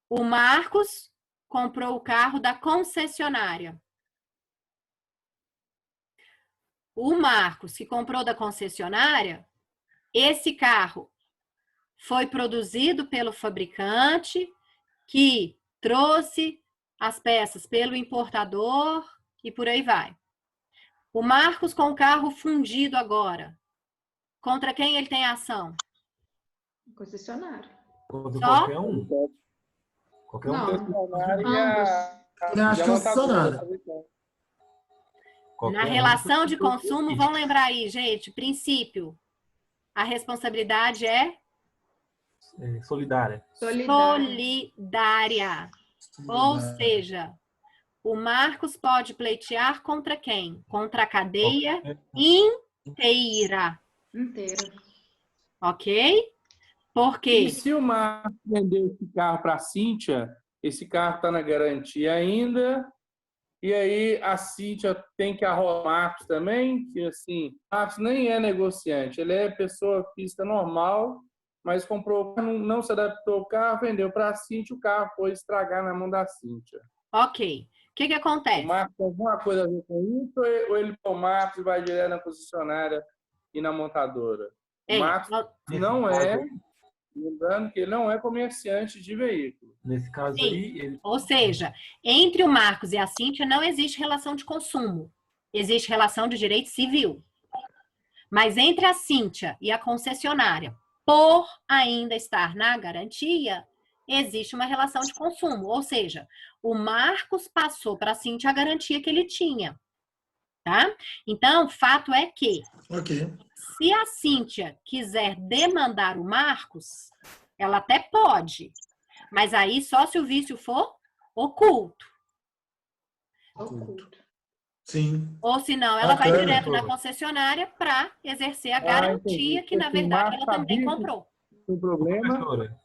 S1: O Marcos comprou o carro da concessionária. O Marcos, que comprou da concessionária, esse carro foi produzido pelo fabricante, que trouxe as peças pelo importador e por aí vai. O Marcos com o carro fundido agora. Contra quem ele tem ação?
S2: Concessionário.
S3: Contra
S1: Só?
S3: qualquer um. Qualquer um.
S5: Acho que concessionária.
S1: Na relação de consumo, vamos lembrar aí, gente, princípio. A responsabilidade é?
S3: Solidária.
S1: Solidária. Ou seja, o Marcos pode pleitear contra quem? Contra a cadeia inteira. Ok? Porque...
S4: E se o Marcos vender esse carro para a Cíntia, esse carro está na garantia ainda E aí a Cíntia tem que arrolar o Marcos também, que assim, Marcos nem é negociante, ele é pessoa física normal, mas comprou, não se adaptou ao carro, vendeu para a Cíntia, o carro foi estragar na mão da Cíntia.
S1: Ok. O que
S4: O
S1: acontece?
S4: Marcos tem alguma coisa a ver com isso ou ele o Marcos vai direto na concessionária e na montadora? O Marcos não é, lembrando que ele não é comerciante de veículo.
S3: Nesse caso
S1: Sim.
S3: aí, ele...
S1: Ou seja, entre o Marcos e a Cíntia não existe relação de consumo. Existe relação de direito civil. Mas entre a Cíntia e a concessionária, por ainda estar na garantia, existe uma relação de consumo. Ou seja, o Marcos passou para a Cíntia a garantia que ele tinha. Tá? Então, fato é que, se a Cíntia quiser demandar o Marcos, ela até pode, mas aí só se o vício for oculto.
S5: Sim.
S1: Ou senão ela vai
S5: Bacana,
S1: direto
S5: pô.
S1: na concessionária para exercer a garantia que, na verdade, ela também comprou.
S4: Um problema,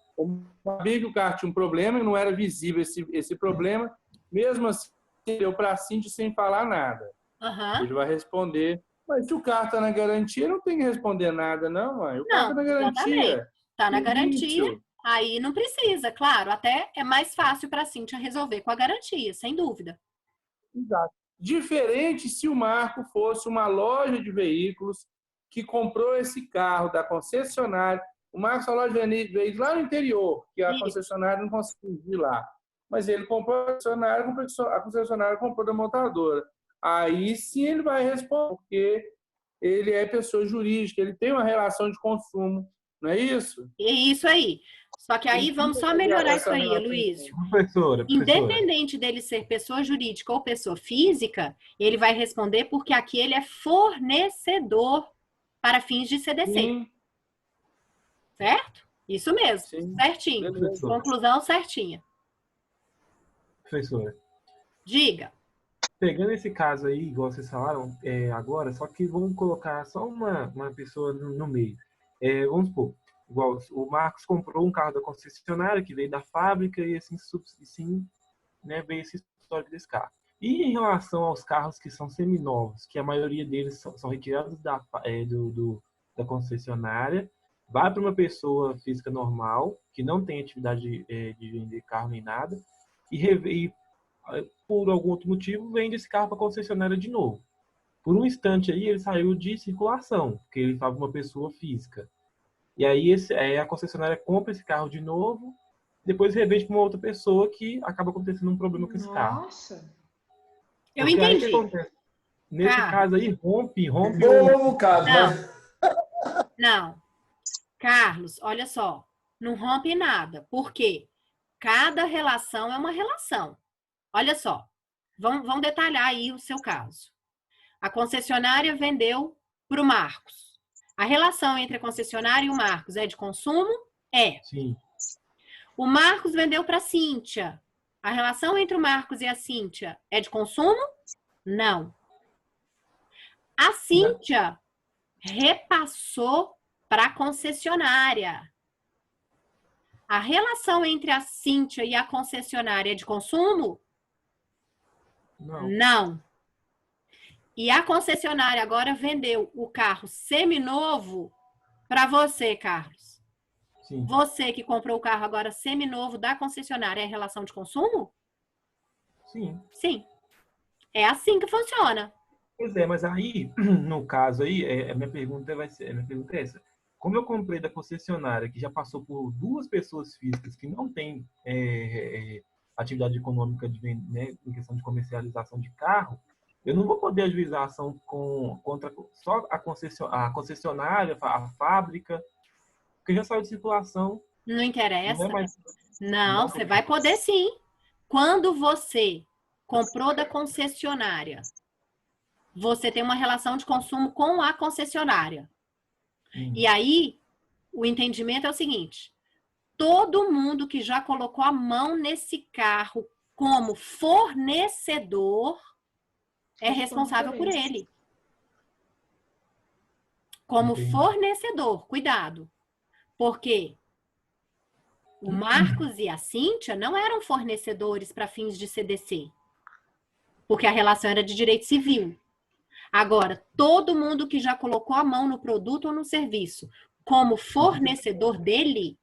S4: sabia que o carro tinha um problema e não era visível esse problema, mesmo assim, deu para a Cíntia sem falar nada.
S1: Uhum.
S4: Ele vai responder, mas se o carro está na garantia, não tem que responder nada, não, mãe. O carro está na garantia.
S1: Está na
S4: Tem
S1: garantia,
S4: vício.
S1: aí não precisa, claro. Até é mais fácil para a Cíntia resolver com a garantia, sem dúvida.
S4: Exato. Diferente se o Marco fosse uma loja de veículos que comprou esse carro da concessionária. O Marco é uma loja de veículos lá no interior, que a concessionária não conseguiu ir lá. Mas ele comprou a concessionária comprou da montadora. Aí sim ele vai responder, porque ele é pessoa jurídica, ele tem uma relação de consumo, não é isso?
S1: É isso aí. Só que aí vamos só melhorar isso aí, Luísio.
S3: Professora.
S1: Independente dele ser pessoa jurídica ou pessoa física, ele vai responder porque aqui ele é fornecedor para fins de CDC.
S4: Sim.
S1: Certo? Isso mesmo.
S4: Sim.
S1: Certinho.
S3: Beleza.
S1: Conclusão certinha.
S3: Professora,
S1: Diga.
S3: pegando esse caso aí, igual vocês falaram agora, só que vamos colocar só uma pessoa no meio. Vamos supor, igual o Marcos comprou um carro da concessionária que veio da fábrica e assim né, veio esse histórico desse carro. E em relação aos carros que são seminovos, que a maioria deles são retirados da concessionária, vai para uma pessoa física normal, que não tem atividade de vender carro nem nada, e por algum outro motivo vende esse carro para a concessionária de novo. Por um instante aí ele saiu de circulação, porque ele estava uma pessoa física. E aí a concessionária compra esse carro de novo, depois revende para uma outra pessoa que acaba acontecendo um problema com esse carro.
S2: Nossa.
S1: Eu
S3: Porque aí o que
S1: entendi.
S3: acontece? Nesse caso aí, rompe
S5: Bom, caso,
S1: Não. Carlos, olha só. Não rompe nada. Por quê? Cada relação é uma relação. Olha só. Vamos detalhar aí o seu caso. A concessionária vendeu para o Marcos. A relação entre a concessionária e o Marcos é de consumo? É.
S3: Sim.
S1: O Marcos vendeu para a Cíntia. A relação entre o Marcos e a Cíntia é de consumo? Não. A Cíntia repassou para a concessionária. A relação entre a Cíntia e a concessionária é de consumo? Não. E a concessionária agora vendeu o carro seminovo para você, Carlos.
S3: Sim.
S1: Você que comprou o carro agora seminovo da concessionária é relação de consumo?
S3: Sim.
S1: Sim. É assim que funciona.
S3: Pois é, mas aí, no caso aí, a minha pergunta é essa. Como eu comprei da concessionária, que já passou por duas pessoas físicas que não têm atividade econômica né, em questão de comercialização de carro, eu não vou poder ajuizar ação contra só a concessionária, a fábrica, porque já saiu de circulação.
S1: Não interessa.
S3: Não,
S1: não, você vai poder sim. Quando você comprou da concessionária, você tem uma relação de consumo com a concessionária. E aí, o entendimento é o seguinte: todo mundo que já colocou a mão nesse carro como fornecedor é responsável por ele. Como fornecedor, cuidado. Porque o Marcos e a Cíntia não eram fornecedores para fins de CDC. porque a relação era de direito civil. Agora, todo mundo que já colocou a mão no produto ou no serviço como fornecedor dele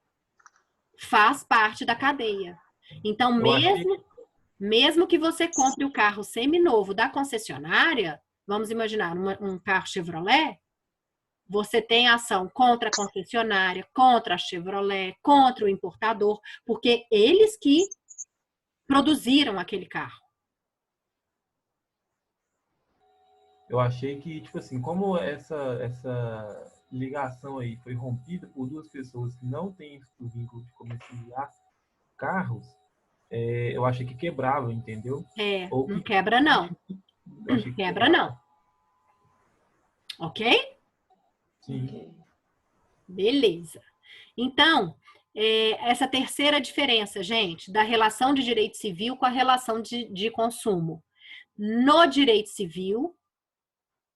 S1: faz parte da cadeia. Então, mesmo que você compre o carro seminovo da concessionária, vamos imaginar um carro Chevrolet, você tem ação contra a concessionária, contra a Chevrolet, contra o importador, porque eles que produziram aquele carro.
S3: Eu achei que, tipo assim, como essa ligação aí foi rompida por duas pessoas que não têm o vínculo de comercializar carros, eu achei que quebrava, entendeu? Ou
S1: Não
S3: que
S1: quebra não.
S3: eu achei que
S1: Quebra
S3: quebrava.
S1: não. Ok?
S3: Sim.
S1: Beleza. Então, essa terceira diferença, gente, da relação de direito civil com a relação de consumo. No direito civil,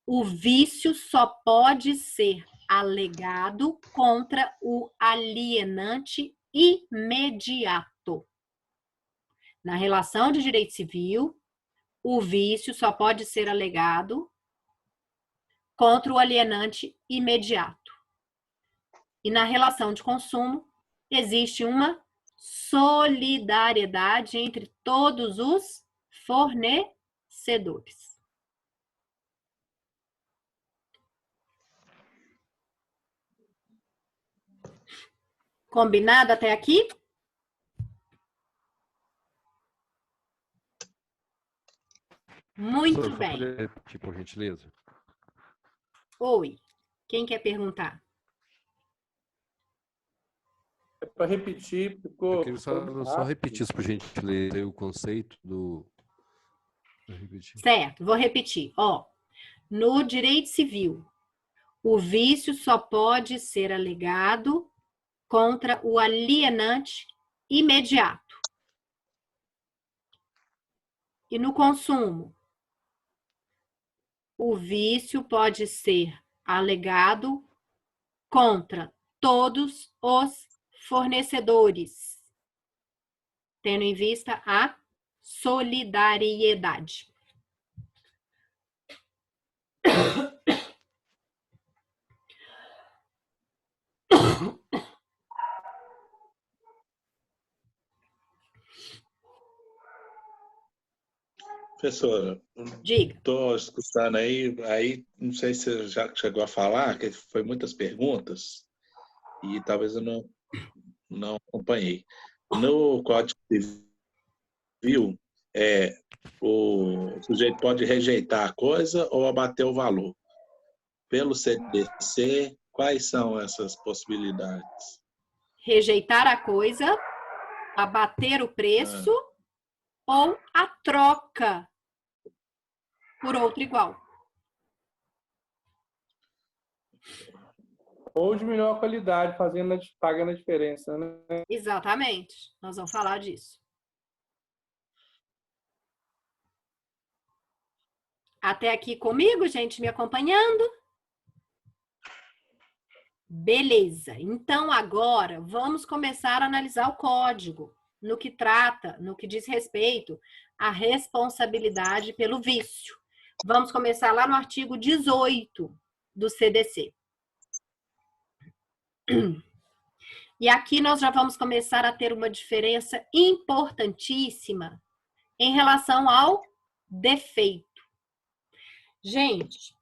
S1: o vício só pode ser alegado contra o alienante imediato. Na relação de direito civil, o vício só pode ser alegado contra o alienante imediato. E na relação de consumo, existe uma solidariedade entre todos os fornecedores. Combinado até aqui? Muito
S8: Professor,
S1: bem.
S8: poderia repetir, por gentileza?
S1: Oi, quem quer perguntar?
S4: É para repetir, ficou.
S8: Eu queria só repetir isso, por gentileza, o conceito do.
S1: Certo, vou repetir. No direito civil, o vício só pode ser alegado contra o alienante imediato. E no consumo, o vício pode ser alegado contra todos os fornecedores, tendo em vista a solidariedade.
S7: Professora,
S1: Diga.
S7: estou escutando aí não sei se você já chegou a falar, que foi muitas perguntas, e talvez eu não acompanhei. No Código Civil, o sujeito pode rejeitar a coisa ou abater o valor. Pelo CDC, quais são essas possibilidades?
S1: Rejeitar a coisa, abater o preço ou a troca por outro igual.
S4: Ou de melhor qualidade, pagando a diferença, né?
S1: Exatamente. Nós vamos falar disso. Até aqui comigo, gente, me acompanhando? Beleza. Então, agora, vamos começar a analisar o código no que diz respeito à responsabilidade pelo vício. Vamos começar lá no artigo 18 do CDC. E aqui nós já vamos começar a ter uma diferença importantíssima em relação ao defeito. Gente,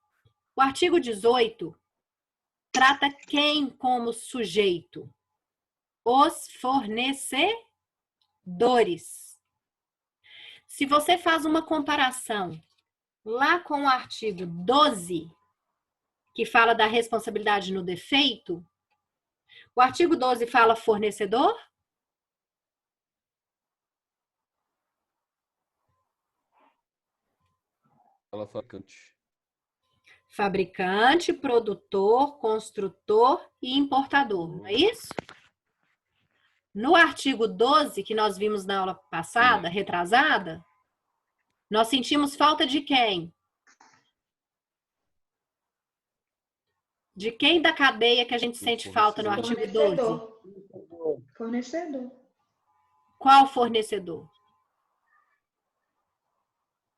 S1: o artigo 18 trata quem como sujeito? Os fornecedores. Se você faz uma comparação lá com o artigo 12, que fala da responsabilidade no defeito, o artigo 12 fala fornecedor?
S8: Fala, fabricante.
S1: Fabricante, produtor, construtor e importador, não é isso? No artigo 12, que nós vimos na aula passada, retrasada, nós sentimos falta de quem? De quem da cadeia que a gente sente falta no artigo 12?
S2: Fornecedor.
S1: Qual fornecedor?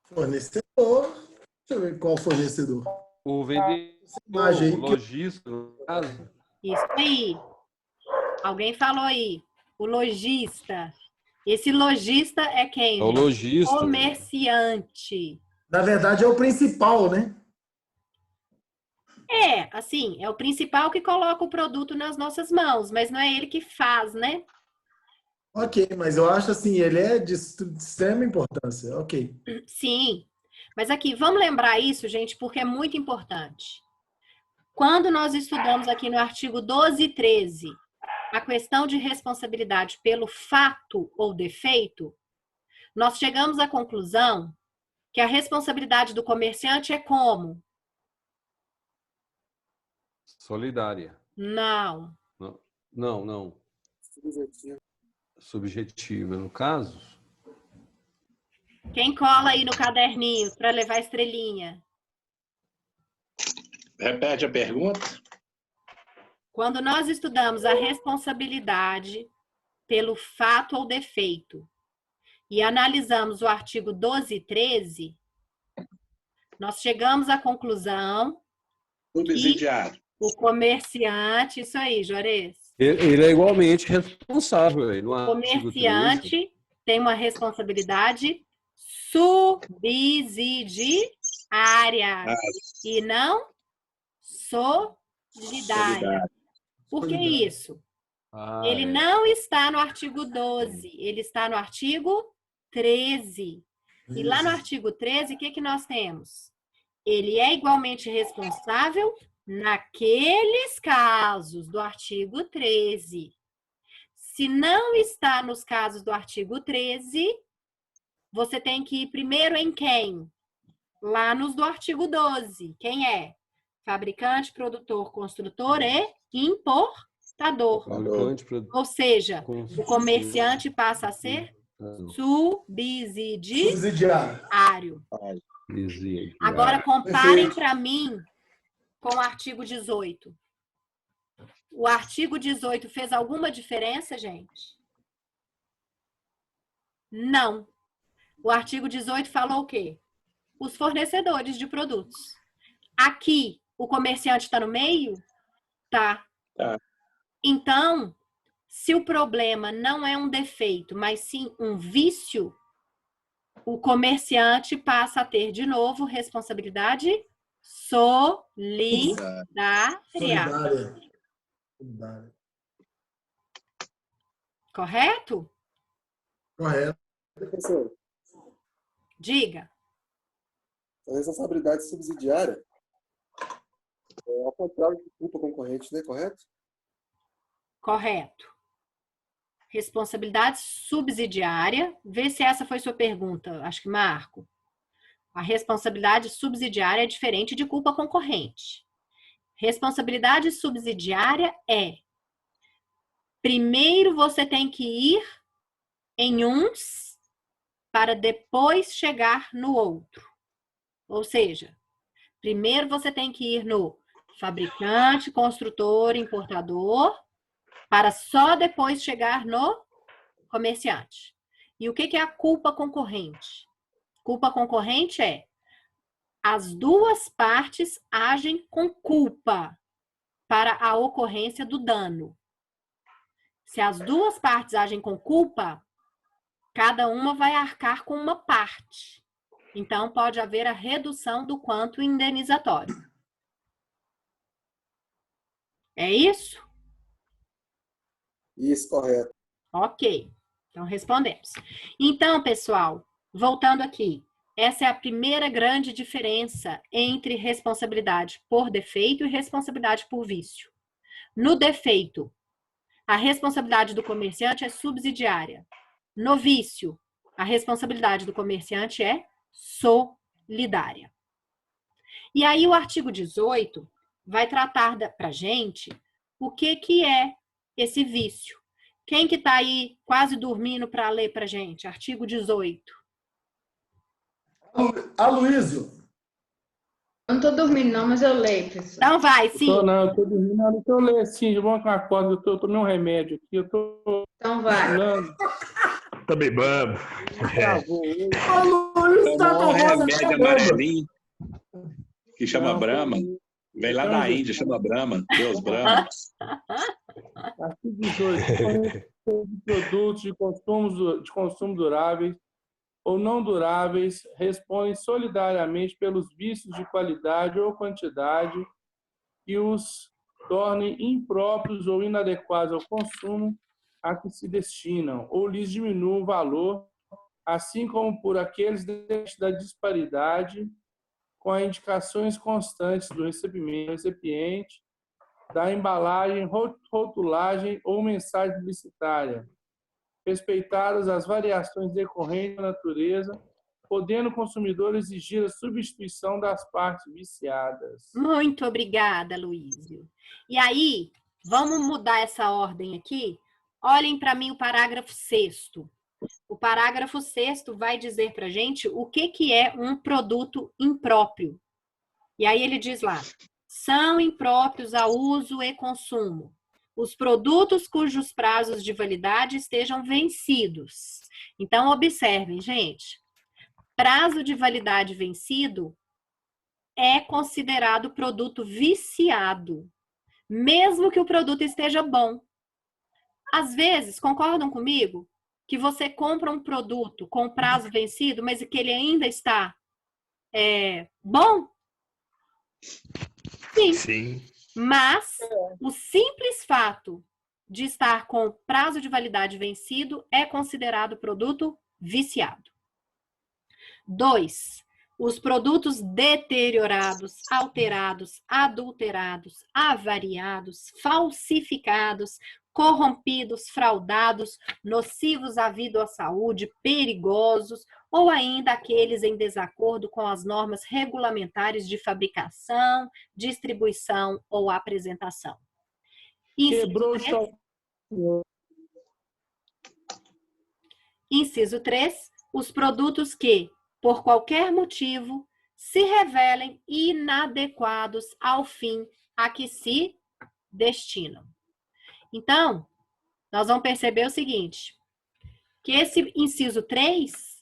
S5: Fornecedor. Deixa eu ver qual fornecedor.
S8: O vendedor,
S5: Imagem aí
S8: o
S5: que-
S8: lojista, no caso.
S1: Isso aí. Alguém falou aí. O lojista. Esse lojista é quem,
S8: É o
S1: gente?
S8: lojista.
S1: Comerciante.
S5: Na verdade, é o principal, né?
S1: É, assim, é o principal que coloca o produto nas nossas mãos, mas não é ele que faz, né?
S5: Ok, mas eu acho assim, ele é de extrema importância. Ok.
S1: Sim. Mas aqui, vamos lembrar isso, gente, porque é muito importante. Quando nós estudamos aqui no artigo 12 e 13, a questão de responsabilidade pelo fato ou defeito, nós chegamos à conclusão que a responsabilidade do comerciante é como?
S8: Solidária.
S1: Não.
S8: Não. Subjetiva, no caso.
S1: Quem cola aí no caderninho para levar estrelinha?
S7: Repete a pergunta.
S1: Quando nós estudamos a responsabilidade pelo fato ou defeito e analisamos o artigo 12 e 13, nós chegamos à conclusão
S7: Subsidiário.
S1: que o comerciante, isso aí, Juarez,
S8: Ele é igualmente responsável. Aí, no
S1: o
S8: artigo 13.
S1: comerciante tem uma responsabilidade subsidiária e não solidária. Por que isso? Ele não está no artigo 12, ele está no artigo 13. E lá no artigo 13, o que nós temos? Ele é igualmente responsável naqueles casos do artigo 13. Se não está nos casos do artigo 13, você tem que ir primeiro em quem? Lá nos do artigo 12. Quem é? Fabricante, produtor, construtor e importador.
S8: Fabricante, produtor.
S1: Ou seja, o comerciante passa a ser subsidiário. Agora, comparem para mim com o artigo 18. O artigo 18 fez alguma diferença, gente? Não. O artigo 18 falou o quê? Os fornecedores de produtos. Aqui, o comerciante está no meio? Tá. Então, se o problema não é um defeito, mas sim um vício, o comerciante passa a ter, de novo, responsabilidade solidária. Correto?
S5: Correto.
S10: Professor,
S1: Diga.
S10: a responsabilidade subsidiária é ao contrário de culpa concorrente, né? Correto?
S1: Correto. Responsabilidade subsidiária. Vê se essa foi sua pergunta. Acho que Marco. A responsabilidade subsidiária é diferente de culpa concorrente. Responsabilidade subsidiária é: primeiro você tem que ir em uns para depois chegar no outro. Ou seja, primeiro você tem que ir no fabricante, construtor, importador, para só depois chegar no comerciante. E o que é a culpa concorrente? Culpa concorrente é: as duas partes agem com culpa para a ocorrência do dano. Se as duas partes agem com culpa, cada uma vai arcar com uma parte. Então, pode haver a redução do quanto indenizatório. É isso?
S10: Isso, correto.
S1: Ok. Então, respondemos. Então, pessoal, voltando aqui. Essa é a primeira grande diferença entre responsabilidade por defeito e responsabilidade por vício. No defeito, a responsabilidade do comerciante é subsidiária. No vício, a responsabilidade do comerciante é solidária. E aí o artigo 18 vai tratar para a gente o que é esse vício. Quem que está aí quase dormindo para ler para a gente? Artigo 18.
S5: Aloysio.
S2: Eu não tô dormindo, não, mas eu leio, professor.
S1: Então vai, sim.
S4: Eu tô dormindo, eu leio sim, de bom que eu acordo, eu tomei um remédio aqui, eu tô...
S2: Então vai.
S9: Tá bem bambo.
S5: Ô, Luiz, tá
S7: Tomou
S5: com
S7: um
S5: a rosa
S7: remédio
S5: na
S7: amarelinho que chama
S4: Não,
S7: Brahma. Vem lá da Índia, chama Brahma. Deus Brahma.
S4: Artigo 18. De produtos de consumo duráveis ou não duráveis respondem solidariamente pelos vícios de qualidade ou quantidade que os tornem impróprios ou inadequados ao consumo a que se destinam, ou lhes diminuam o valor, assim como por aqueles da disparidade, com as indicações constantes do recipiente, da embalagem, rotulagem ou mensagem publicitária, respeitadas as variações decorrentes da natureza, podendo o consumidor exigir a substituição das partes viciadas.
S1: Muito obrigada, Luísio. E aí, vamos mudar essa ordem aqui? Olhem para mim o parágrafo 6º. O parágrafo 6º vai dizer para a gente o que é um produto impróprio. E aí ele diz lá, são impróprios a uso e consumo os produtos cujos prazos de validade estejam vencidos. Então, observem, gente, prazo de validade vencido é considerado produto viciado, mesmo que o produto esteja bom. Às vezes, concordam comigo? Que você compra um produto com prazo vencido, mas que ele ainda está bom? Sim.
S9: Sim.
S1: Mas o simples fato de estar com prazo de validade vencido é considerado produto viciado. 2. Os produtos deteriorados, alterados, adulterados, avariados, falsificados, corrompidos, fraudados, nocivos à vida ou à saúde, perigosos, ou ainda aqueles em desacordo com as normas regulamentares de fabricação, distribuição ou apresentação.
S4: Quebrou
S1: Inciso 3. Os produtos que, por qualquer motivo, se revelem inadequados ao fim a que se destinam. Então, nós vamos perceber o seguinte, que esse inciso 3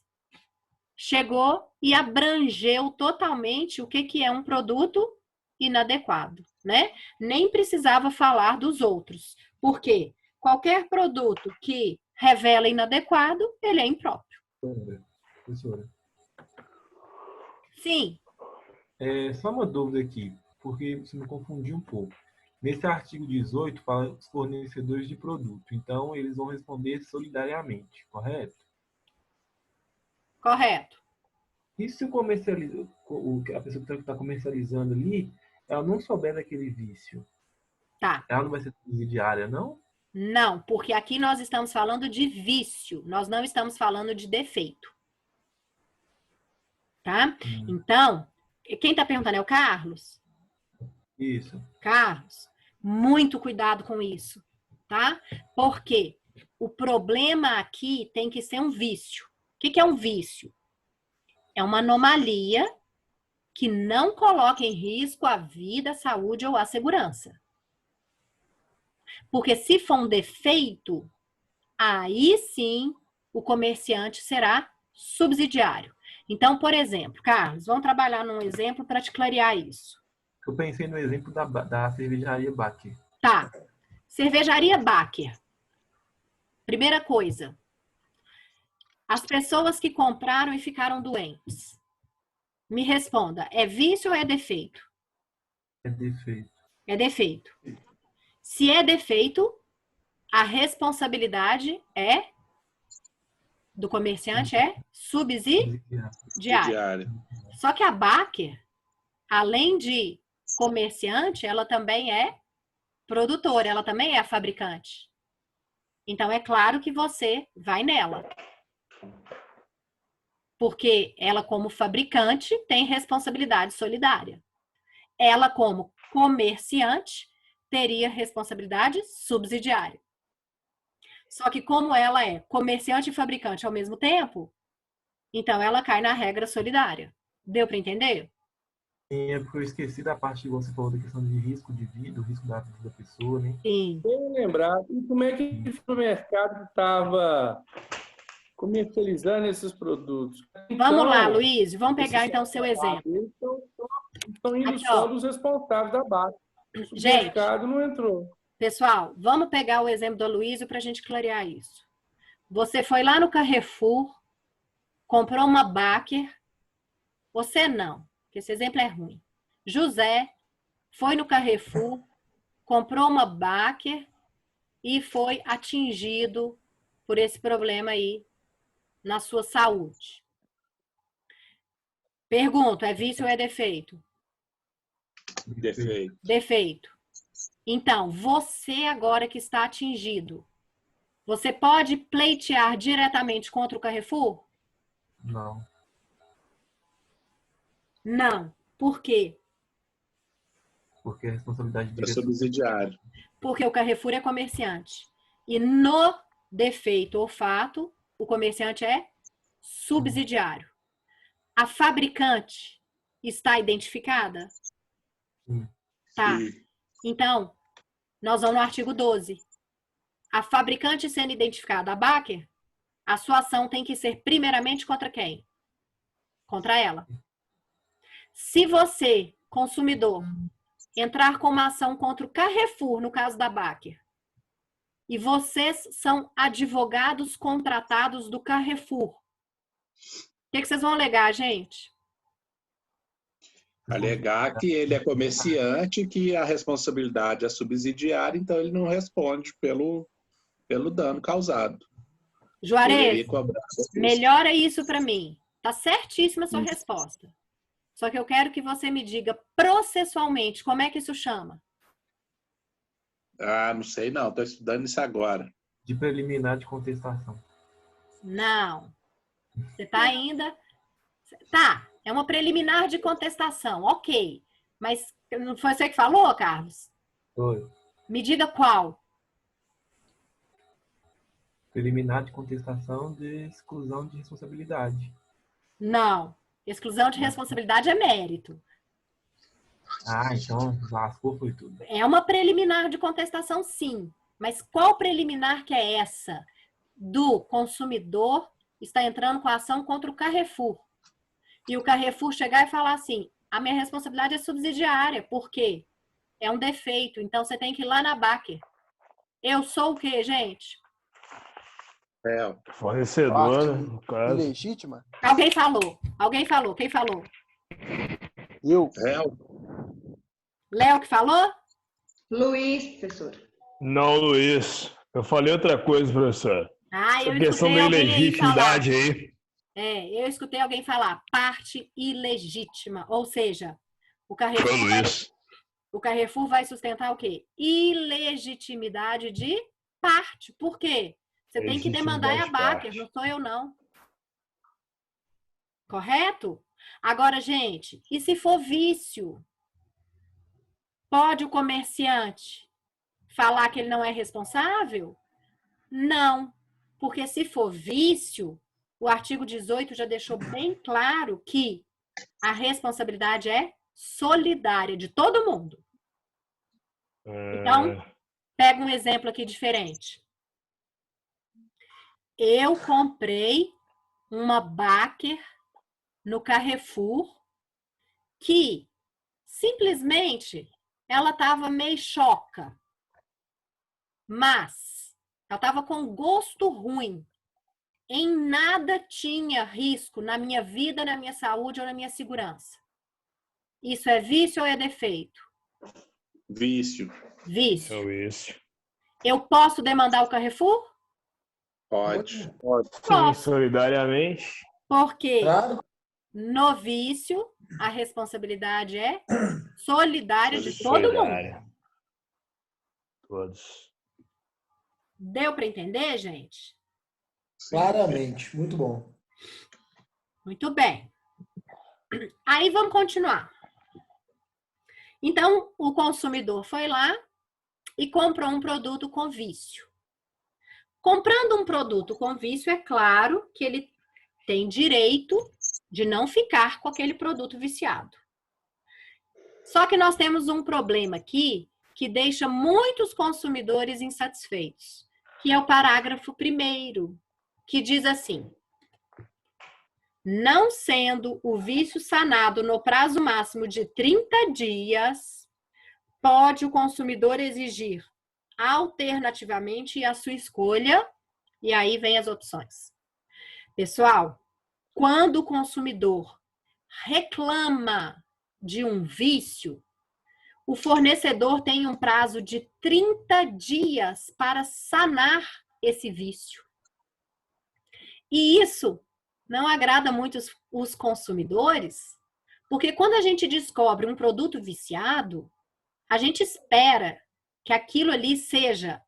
S1: chegou e abrangeu totalmente o que é um produto inadequado, né? Nem precisava falar dos outros, porque qualquer produto que revela inadequado, ele é impróprio.
S3: Professora.
S1: Sim.
S3: Só uma dúvida aqui, porque você me confundiu um pouco. Nesse artigo 18, fala dos fornecedores de produto. Então, eles vão responder solidariamente, correto?
S1: Correto.
S3: E se a pessoa que está comercializando ali, ela não souber daquele vício?
S1: Tá.
S3: Ela não vai ser subsidiária, não?
S1: Não, porque aqui nós estamos falando de vício, nós não estamos falando de defeito. Tá? Então, quem está perguntando é o Carlos?
S3: Isso.
S1: Carlos, muito cuidado com isso, tá? Porque o problema aqui tem que ser um vício. O que é um vício? É uma anomalia que não coloca em risco a vida, a saúde ou a segurança. Porque se for um defeito, aí sim o comerciante será subsidiário. Então, por exemplo, Carlos, vamos trabalhar num exemplo para te clarear isso.
S3: Eu pensei no exemplo da cervejaria Baker.
S1: Tá. Cervejaria Baker. Primeira coisa. As pessoas que compraram e ficaram doentes. Me responda, é vício ou é defeito?
S3: É defeito.
S1: É defeito. Se é defeito, a responsabilidade do comerciante é subsidiária. Só que a Baker, além de comerciante, ela também é produtora, ela também é a fabricante. Então, é claro que você vai nela. Porque ela, como fabricante, tem responsabilidade solidária. Ela, como comerciante, teria responsabilidade subsidiária. Só que como ela é comerciante e fabricante ao mesmo tempo, então ela cai na regra solidária. Deu para entender?
S3: Sim, é porque eu esqueci da parte que você falou da questão de risco de vida, o risco da vida da pessoa, né?
S1: Sim.
S4: Bem lembrado. E como é que o mercado estava comercializando esses produtos.
S1: Vamos lá, Luiz, vamos pegar então o seu exemplo.
S4: Estão indo
S1: Aqui,
S4: só
S1: ó.
S4: dos responsáveis da BAC. O
S1: Gente,
S4: supermercado não entrou.
S1: pessoal, vamos pegar o exemplo do Aloysio para a gente clarear isso. Você foi lá no Carrefour, comprou uma Baker. Você não, porque esse exemplo é ruim. José foi no Carrefour, comprou uma Baker e foi atingido por esse problema aí na sua saúde. Pergunto, é vício ou é defeito?
S7: Defeito.
S1: Defeito. Então, você agora que está atingido, você pode pleitear diretamente contra o Carrefour?
S3: Não.
S1: Não. Por quê?
S3: Porque a responsabilidade
S7: É
S3: direta
S7: subsidiário.
S1: Porque o Carrefour é comerciante. E no defeito ou fato, o comerciante é subsidiário. A fabricante está identificada? Tá.
S7: Sim.
S1: Então, nós vamos no artigo 12. A fabricante sendo identificada, a Baker, a sua ação tem que ser primeiramente contra quem? Contra ela. Se você, consumidor, entrar com uma ação contra o Carrefour, no caso da Baker, e vocês são advogados contratados do Carrefour, o que vocês vão alegar, gente?
S7: Alegar que ele é comerciante, que a responsabilidade é subsidiária, então ele não responde pelo dano causado.
S1: Juarez,
S7: Cobrar.
S1: melhora isso para mim. Tá certíssima a sua resposta. Só que eu quero que você me diga processualmente como é que isso chama.
S7: Ah, não sei não, estou estudando isso agora.
S3: de preliminar de contestação.
S1: Não. Você tá ainda... Tá, é uma preliminar de contestação, ok. Mas não foi você que falou, Carlos?
S3: Foi.
S1: Me diga qual.
S3: Preliminar de contestação de exclusão de responsabilidade.
S1: Não. Exclusão de responsabilidade é mérito.
S3: Ah, então lascou, foi tudo.
S1: É uma preliminar de contestação, sim. Mas qual preliminar que é essa? Do consumidor está entrando com a ação contra o Carrefour. E o Carrefour chegar e falar assim, a minha responsabilidade é subsidiária. Por quê? É um defeito. Então, você tem que ir lá na Baker. Eu sou o quê, gente?
S7: É.
S9: Fornecedor, né, no caso.
S10: Ilegítima?
S1: Alguém falou. Alguém falou. Quem falou?
S10: Eu.
S1: Léo que falou?
S2: Luiz, professor.
S9: Não, Luiz. Eu falei outra coisa, professor.
S1: Ah, eu
S9: Essa questão
S1: escutei
S9: da
S1: alguém aí falar.
S9: ilegitimidade aí.
S1: Eu escutei alguém falar parte ilegítima. Ou seja, o
S9: Foi
S1: o Carrefour vai sustentar o quê? Ilegitimidade de parte. Por quê? Você tem que demandar a Baker, não sou eu, não. Correto? Agora, gente, e se for vício? Pode o comerciante falar que ele não é responsável? Não. Porque se for vício, o artigo 18 já deixou bem claro que a responsabilidade é solidária de todo mundo. Então, pega um exemplo aqui diferente. Eu comprei uma Baker no Carrefour que simplesmente ela estava meio choca, mas ela estava com gosto ruim. Em nada tinha risco na minha vida, na minha saúde ou na minha segurança. Isso é vício ou é defeito?
S7: Vício.
S1: Vício.
S9: É vício.
S1: Eu posso demandar o Carrefour?
S7: Pode.
S9: Sim, solidariamente.
S1: Porque
S5: Claro.
S1: no vício, a responsabilidade é solidária de todo mundo.
S9: Solidária. Todos.
S1: Deu para entender, gente?
S5: Claramente. Muito bom.
S1: Muito bem. Aí vamos continuar. Então, o consumidor foi lá e comprou um produto com vício. Comprando um produto com vício, é claro que ele tem direito de não ficar com aquele produto viciado. Só que nós temos um problema aqui que deixa muitos consumidores insatisfeitos, que é o parágrafo 1º, que diz assim: não sendo o vício sanado no prazo máximo de 30 dias, pode o consumidor exigir alternativamente a sua escolha, e aí vem as opções. Pessoal, quando o consumidor reclama de um vício, o fornecedor tem um prazo de 30 dias para sanar esse vício. E isso não agrada muito os consumidores, porque quando a gente descobre um produto viciado, a gente espera que aquilo ali seja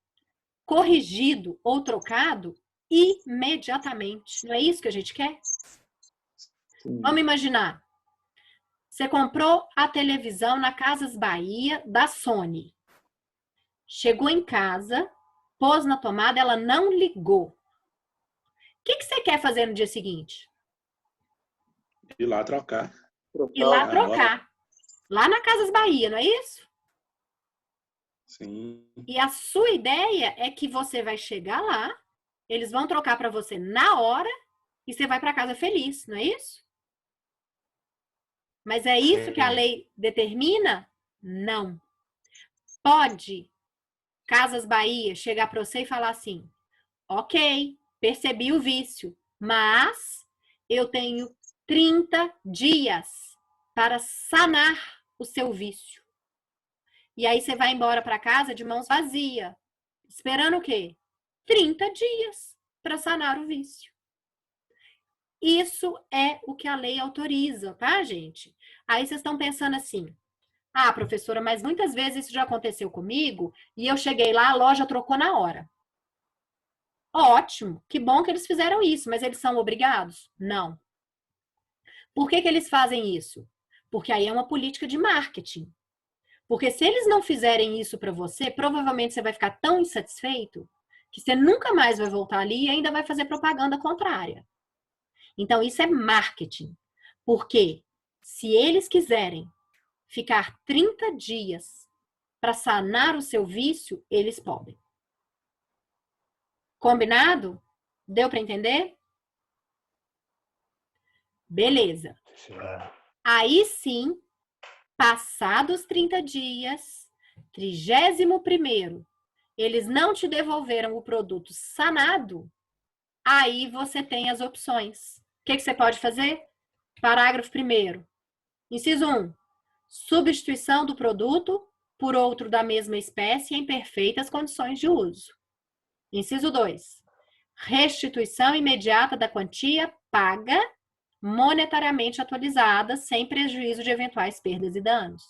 S1: corrigido ou trocado imediatamente. Não é isso que a gente quer? Vamos imaginar. Você comprou a televisão na Casas Bahia da Sony. Chegou em casa, pôs na tomada, ela não ligou. O que você quer fazer no dia seguinte?
S7: Ir lá trocar.
S1: Ir lá trocar. Lá na Casas Bahia, não é isso?
S7: Sim.
S1: E a sua ideia é que você vai chegar lá, eles vão trocar para você na hora e você vai para casa feliz, não é isso? Mas é isso que a lei determina? Não. Pode Casas Bahia chegar para você e falar assim: ok, percebi o vício, mas eu tenho 30 dias para sanar o seu vício. E aí você vai embora para casa de mãos vazias, esperando o quê? 30 dias para sanar o vício. Isso é o que a lei autoriza, tá, gente? Aí vocês estão pensando assim: ah, professora, mas muitas vezes isso já aconteceu comigo e eu cheguei lá, a loja trocou na hora. Ótimo, que bom que eles fizeram isso, mas eles são obrigados? Não. Por que eles fazem isso? Porque aí é uma política de marketing. Porque se eles não fizerem isso para você, provavelmente você vai ficar tão insatisfeito que você nunca mais vai voltar ali e ainda vai fazer propaganda contrária. Então, isso é marketing. Porque se eles quiserem ficar 30 dias para sanar o seu vício, eles podem. Combinado? Deu para entender? Beleza. Aí sim, passados 30 dias, 31º, eles não te devolveram o produto sanado, aí você tem as opções. O que você pode fazer? Parágrafo 1º. Inciso 1. Substituição do produto por outro da mesma espécie em perfeitas condições de uso. Inciso 2. Restituição imediata da quantia paga, monetariamente atualizada, sem prejuízo de eventuais perdas e danos.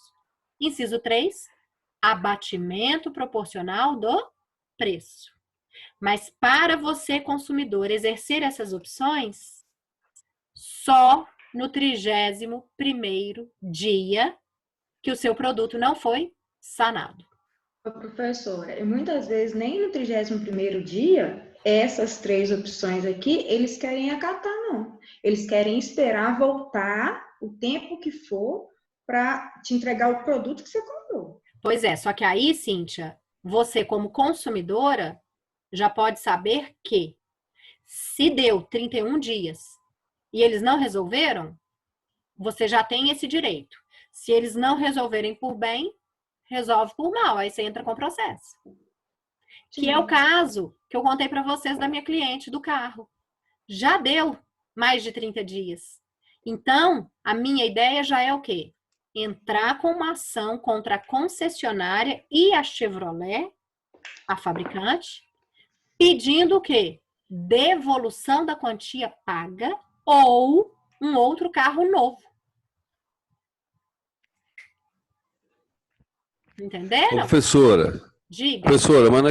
S1: Inciso 3. Abatimento proporcional do preço. Mas para você, consumidor, exercer essas opções, só no 31º dia que o seu produto não foi sanado.
S2: Professora, e muitas vezes nem no 31º dia, essas 3 opções aqui, eles querem acatar, não. Eles querem esperar voltar o tempo que for para te entregar o produto que você comprou.
S1: Pois é, só que aí, Cíntia, você como consumidora já pode saber que se deu 31 dias e eles não resolveram, você já tem esse direito. Se eles não resolverem por bem, resolve por mal, aí você entra com processo. Que é o caso que eu contei para vocês da minha cliente do carro. Já deu mais de 30 dias. Então, a minha ideia já é o quê? Entrar com uma ação contra a concessionária e a Chevrolet, a fabricante, pedindo o quê? Devolução da quantia paga ou um outro carro novo. Entenderam?
S8: Ô, professora,
S1: Diga.
S8: professora, mas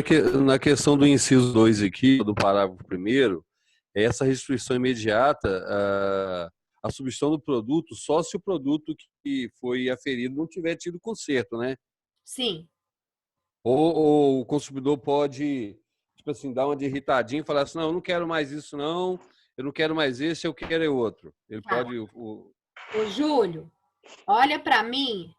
S8: na questão do inciso 2 aqui, do parágrafo 1º, essa restituição imediata, a substituição do produto, só se o produto que foi aferido não tiver tido conserto, né?
S1: Sim.
S8: Ou o consumidor pode, tipo assim, dar uma de irritadinha e falar assim: não, eu não quero mais isso, não, eu não quero mais esse, eu quero é outro. Ele pode.
S1: Ô, Júlio, olha para mim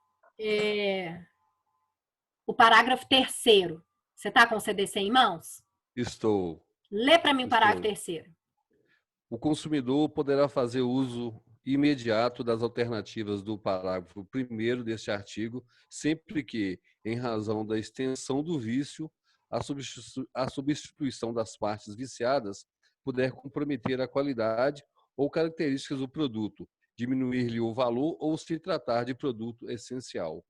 S1: o parágrafo 3º. Você está com o CDC em mãos?
S8: Estou.
S1: Lê para mim o parágrafo 3º.
S8: o consumidor poderá fazer uso imediato das alternativas do parágrafo 1º deste artigo, sempre que, em razão da extensão do vício, a substituição das partes viciadas puder comprometer a qualidade ou características do produto, diminuir-lhe o valor ou se tratar de produto essencial.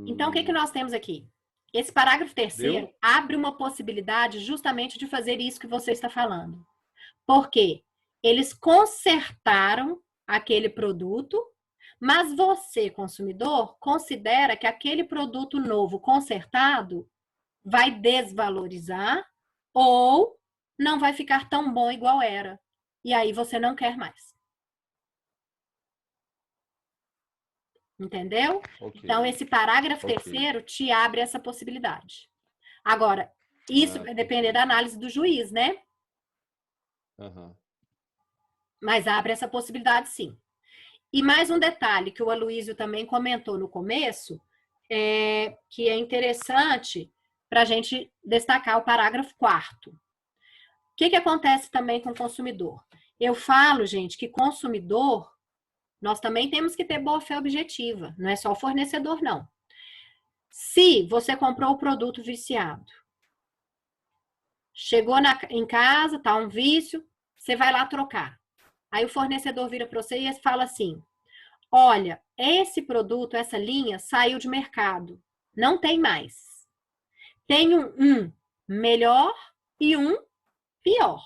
S1: Então, o que nós temos aqui? Esse parágrafo 3º abre uma possibilidade justamente de fazer isso que você está falando. Por quê? Eles consertaram aquele produto, mas você, consumidor, considera que aquele produto novo consertado vai desvalorizar ou não vai ficar tão bom igual era. E aí você não quer mais. Entendeu? Okay. Então, esse parágrafo 3º te abre essa possibilidade. Agora, isso vai depender da análise do juiz, né? Mas abre essa possibilidade, sim. E mais um detalhe que o Aloysio também comentou no começo, que é interessante para a gente destacar o parágrafo 4º. O que acontece também com o consumidor? Eu falo, gente, que consumidor, nós também temos que ter boa-fé objetiva, não é só o fornecedor, não. Se você comprou o produto viciado, chegou em casa, tá um vício, você vai lá trocar. Aí o fornecedor vira para você e fala assim, olha, esse produto, essa linha saiu de mercado, não tem mais. Tem um melhor e um pior,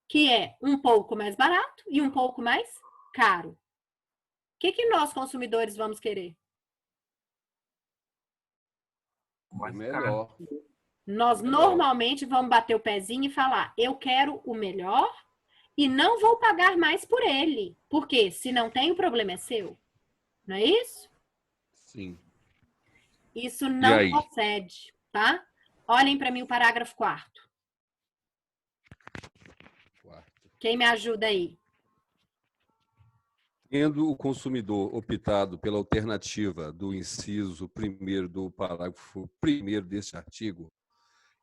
S1: que é um pouco mais barato e um pouco mais caro. O que nós, consumidores, vamos querer?
S8: Melhor.
S1: Nós normalmente vamos bater o pezinho e falar, eu quero o melhor e não vou pagar mais por ele. Porque se não tem, o problema é seu. Não é isso?
S8: Sim.
S1: Isso não procede, tá? Olhem para mim o parágrafo 4º. Quem me ajuda aí?
S8: Tendo o consumidor optado pela alternativa do inciso 1º do parágrafo 1º deste artigo,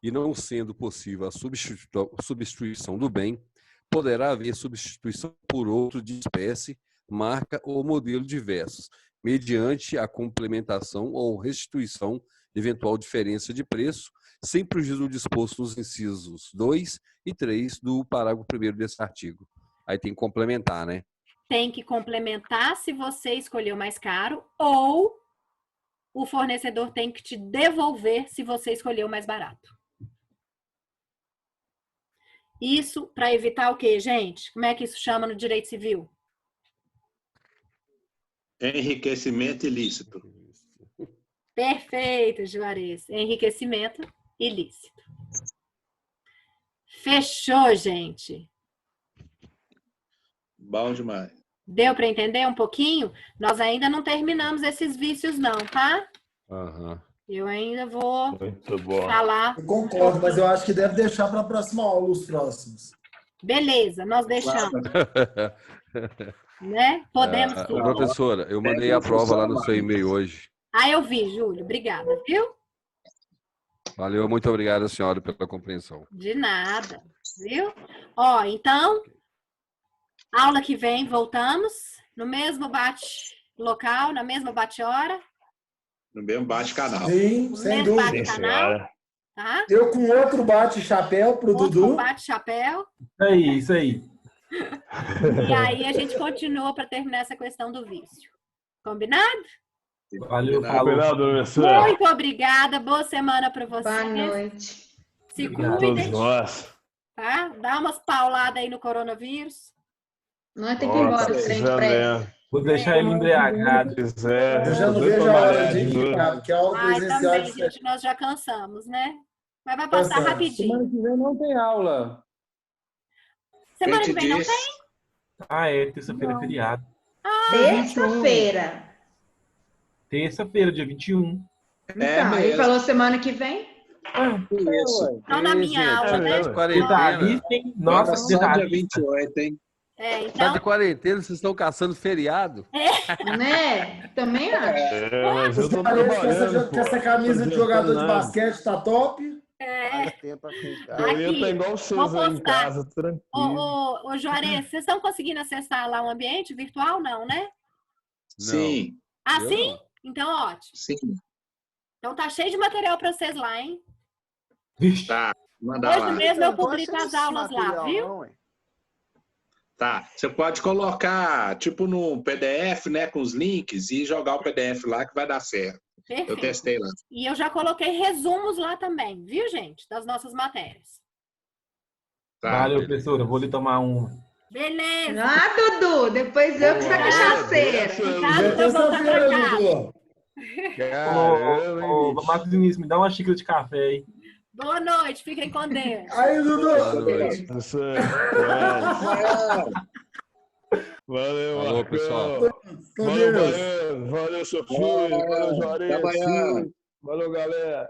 S8: e não sendo possível a substituição do bem, poderá haver substituição por outro de espécie, marca ou modelo diversos, mediante a complementação ou restituição de eventual diferença de preço, sem prejuízo do disposto nos incisos 2 e 3 do parágrafo 1º desse artigo. Aí tem que complementar, né?
S1: Tem que complementar se você escolheu mais caro ou o fornecedor tem que te devolver se você escolheu mais barato. Isso para evitar o quê, gente? Como é que isso chama no direito civil?
S7: Enriquecimento ilícito.
S1: Perfeito, Juarez. Enriquecimento ilícito. Fechou, gente.
S7: Bom demais.
S1: Deu para entender um pouquinho? Nós ainda não terminamos esses vícios, não, tá? Eu ainda vou falar.
S5: Eu concordo, mas eu acho que deve deixar para a próxima aula os próximos.
S1: Beleza, nós deixamos. Né? Podemos.
S8: Professora, eu mandei a prova lá no seu e-mail hoje.
S1: Ah, eu vi, Júlio. Obrigada, viu?
S8: Valeu, muito obrigada, senhora, pela compreensão.
S1: De nada, viu? Ó, então, aula que vem, voltamos no mesmo bate-local, na mesma bate-hora.
S7: No mesmo bate-canal.
S5: Sim, sem dúvida.
S1: Tá?
S5: Eu com outro bate-chapéu pro Dudu.
S1: Outro bate-chapéu.
S3: Isso aí.
S1: E aí a gente continua para terminar essa questão do vício. Combinado?
S3: Valeu,
S9: combinado, professor.
S1: Muito obrigada. Boa semana para vocês.
S2: Boa noite.
S1: Se cuidem.
S9: Nós.
S1: Tá? Dá umas pauladas aí no coronavírus.
S2: Nós temos que ir embora do trem de pré.
S3: Vou deixar ele embriagado.
S5: Eu já não vejo a hora de ir, cara, porque a aula presencial
S1: também, gente, nós já cansamos, né? Mas vai passar rapidinho.
S4: Semana que vem não tem aula.
S1: Semana que vem não tem?
S3: Terça-feira é feriado.
S2: Terça-feira.
S3: Terça-feira, dia 21.
S2: Então, ele falou semana que vem?
S7: Isso.
S1: Não na minha aula, né?
S3: Nossa,
S7: só dia 28, hein?
S1: Então...
S8: Tá de quarentena, vocês estão caçando feriado?
S2: Né? Também acho.
S9: Mas eu tô trabalhando,
S5: que essa camisa de jogador de basquete tá top.
S1: É.
S11: tempo aqui em casa.
S9: Eu ia
S1: Aqui,
S9: estar igual o
S1: vou
S9: Souza aí em
S1: postar.
S9: casa, tranquilo.
S1: Ô, Juarez, vocês estão conseguindo acessar lá o ambiente virtual? Não, né?
S7: Sim,
S1: Ah,
S8: Eu
S1: sim?
S8: não.
S1: Então, ótimo.
S7: sim.
S1: Então tá cheio de material para vocês lá, hein?
S3: Vixe.
S7: Tá, manda
S1: Hoje
S7: lá.
S1: mesmo eu
S11: Não tô
S1: publico
S11: achando
S1: as
S11: esse
S1: aulas lá,
S11: material,
S1: viu?
S11: não, ué.
S7: Tá, você pode colocar, tipo, no PDF, né, com os links e jogar o PDF lá que vai dar certo. Eu
S1: Perfeito.
S7: testei lá.
S1: E eu já coloquei resumos lá também, viu, gente? Das nossas matérias.
S7: Tá,
S3: Valeu,
S7: beleza.
S3: professora. Eu vou lhe tomar um.
S1: Beleza.
S2: Ah, Dudu, depois eu que sou a
S9: Boa,
S2: cachaceira.
S9: dessa,
S1: Em casa,
S5: Até
S1: eu vou voltar pra
S5: terça-feira,
S1: casa.
S5: Dudu.
S9: Caramba, hein,
S3: Ô,
S9: bicho?
S3: Marcos Vinícius, me dá uma xícara de café aí.
S1: Boa noite, fiquem com Deus.
S5: Aí, Dudu.
S8: Boa noite.
S9: Isso aí. Valeu,
S8: Falou,
S9: Marcão.
S8: pessoal.
S5: Com
S9: Valeu,
S5: Deus.
S9: Baiano. Valeu, Sofia. Valeu, Juarez.
S7: Até amanhã.
S9: Valeu, galera.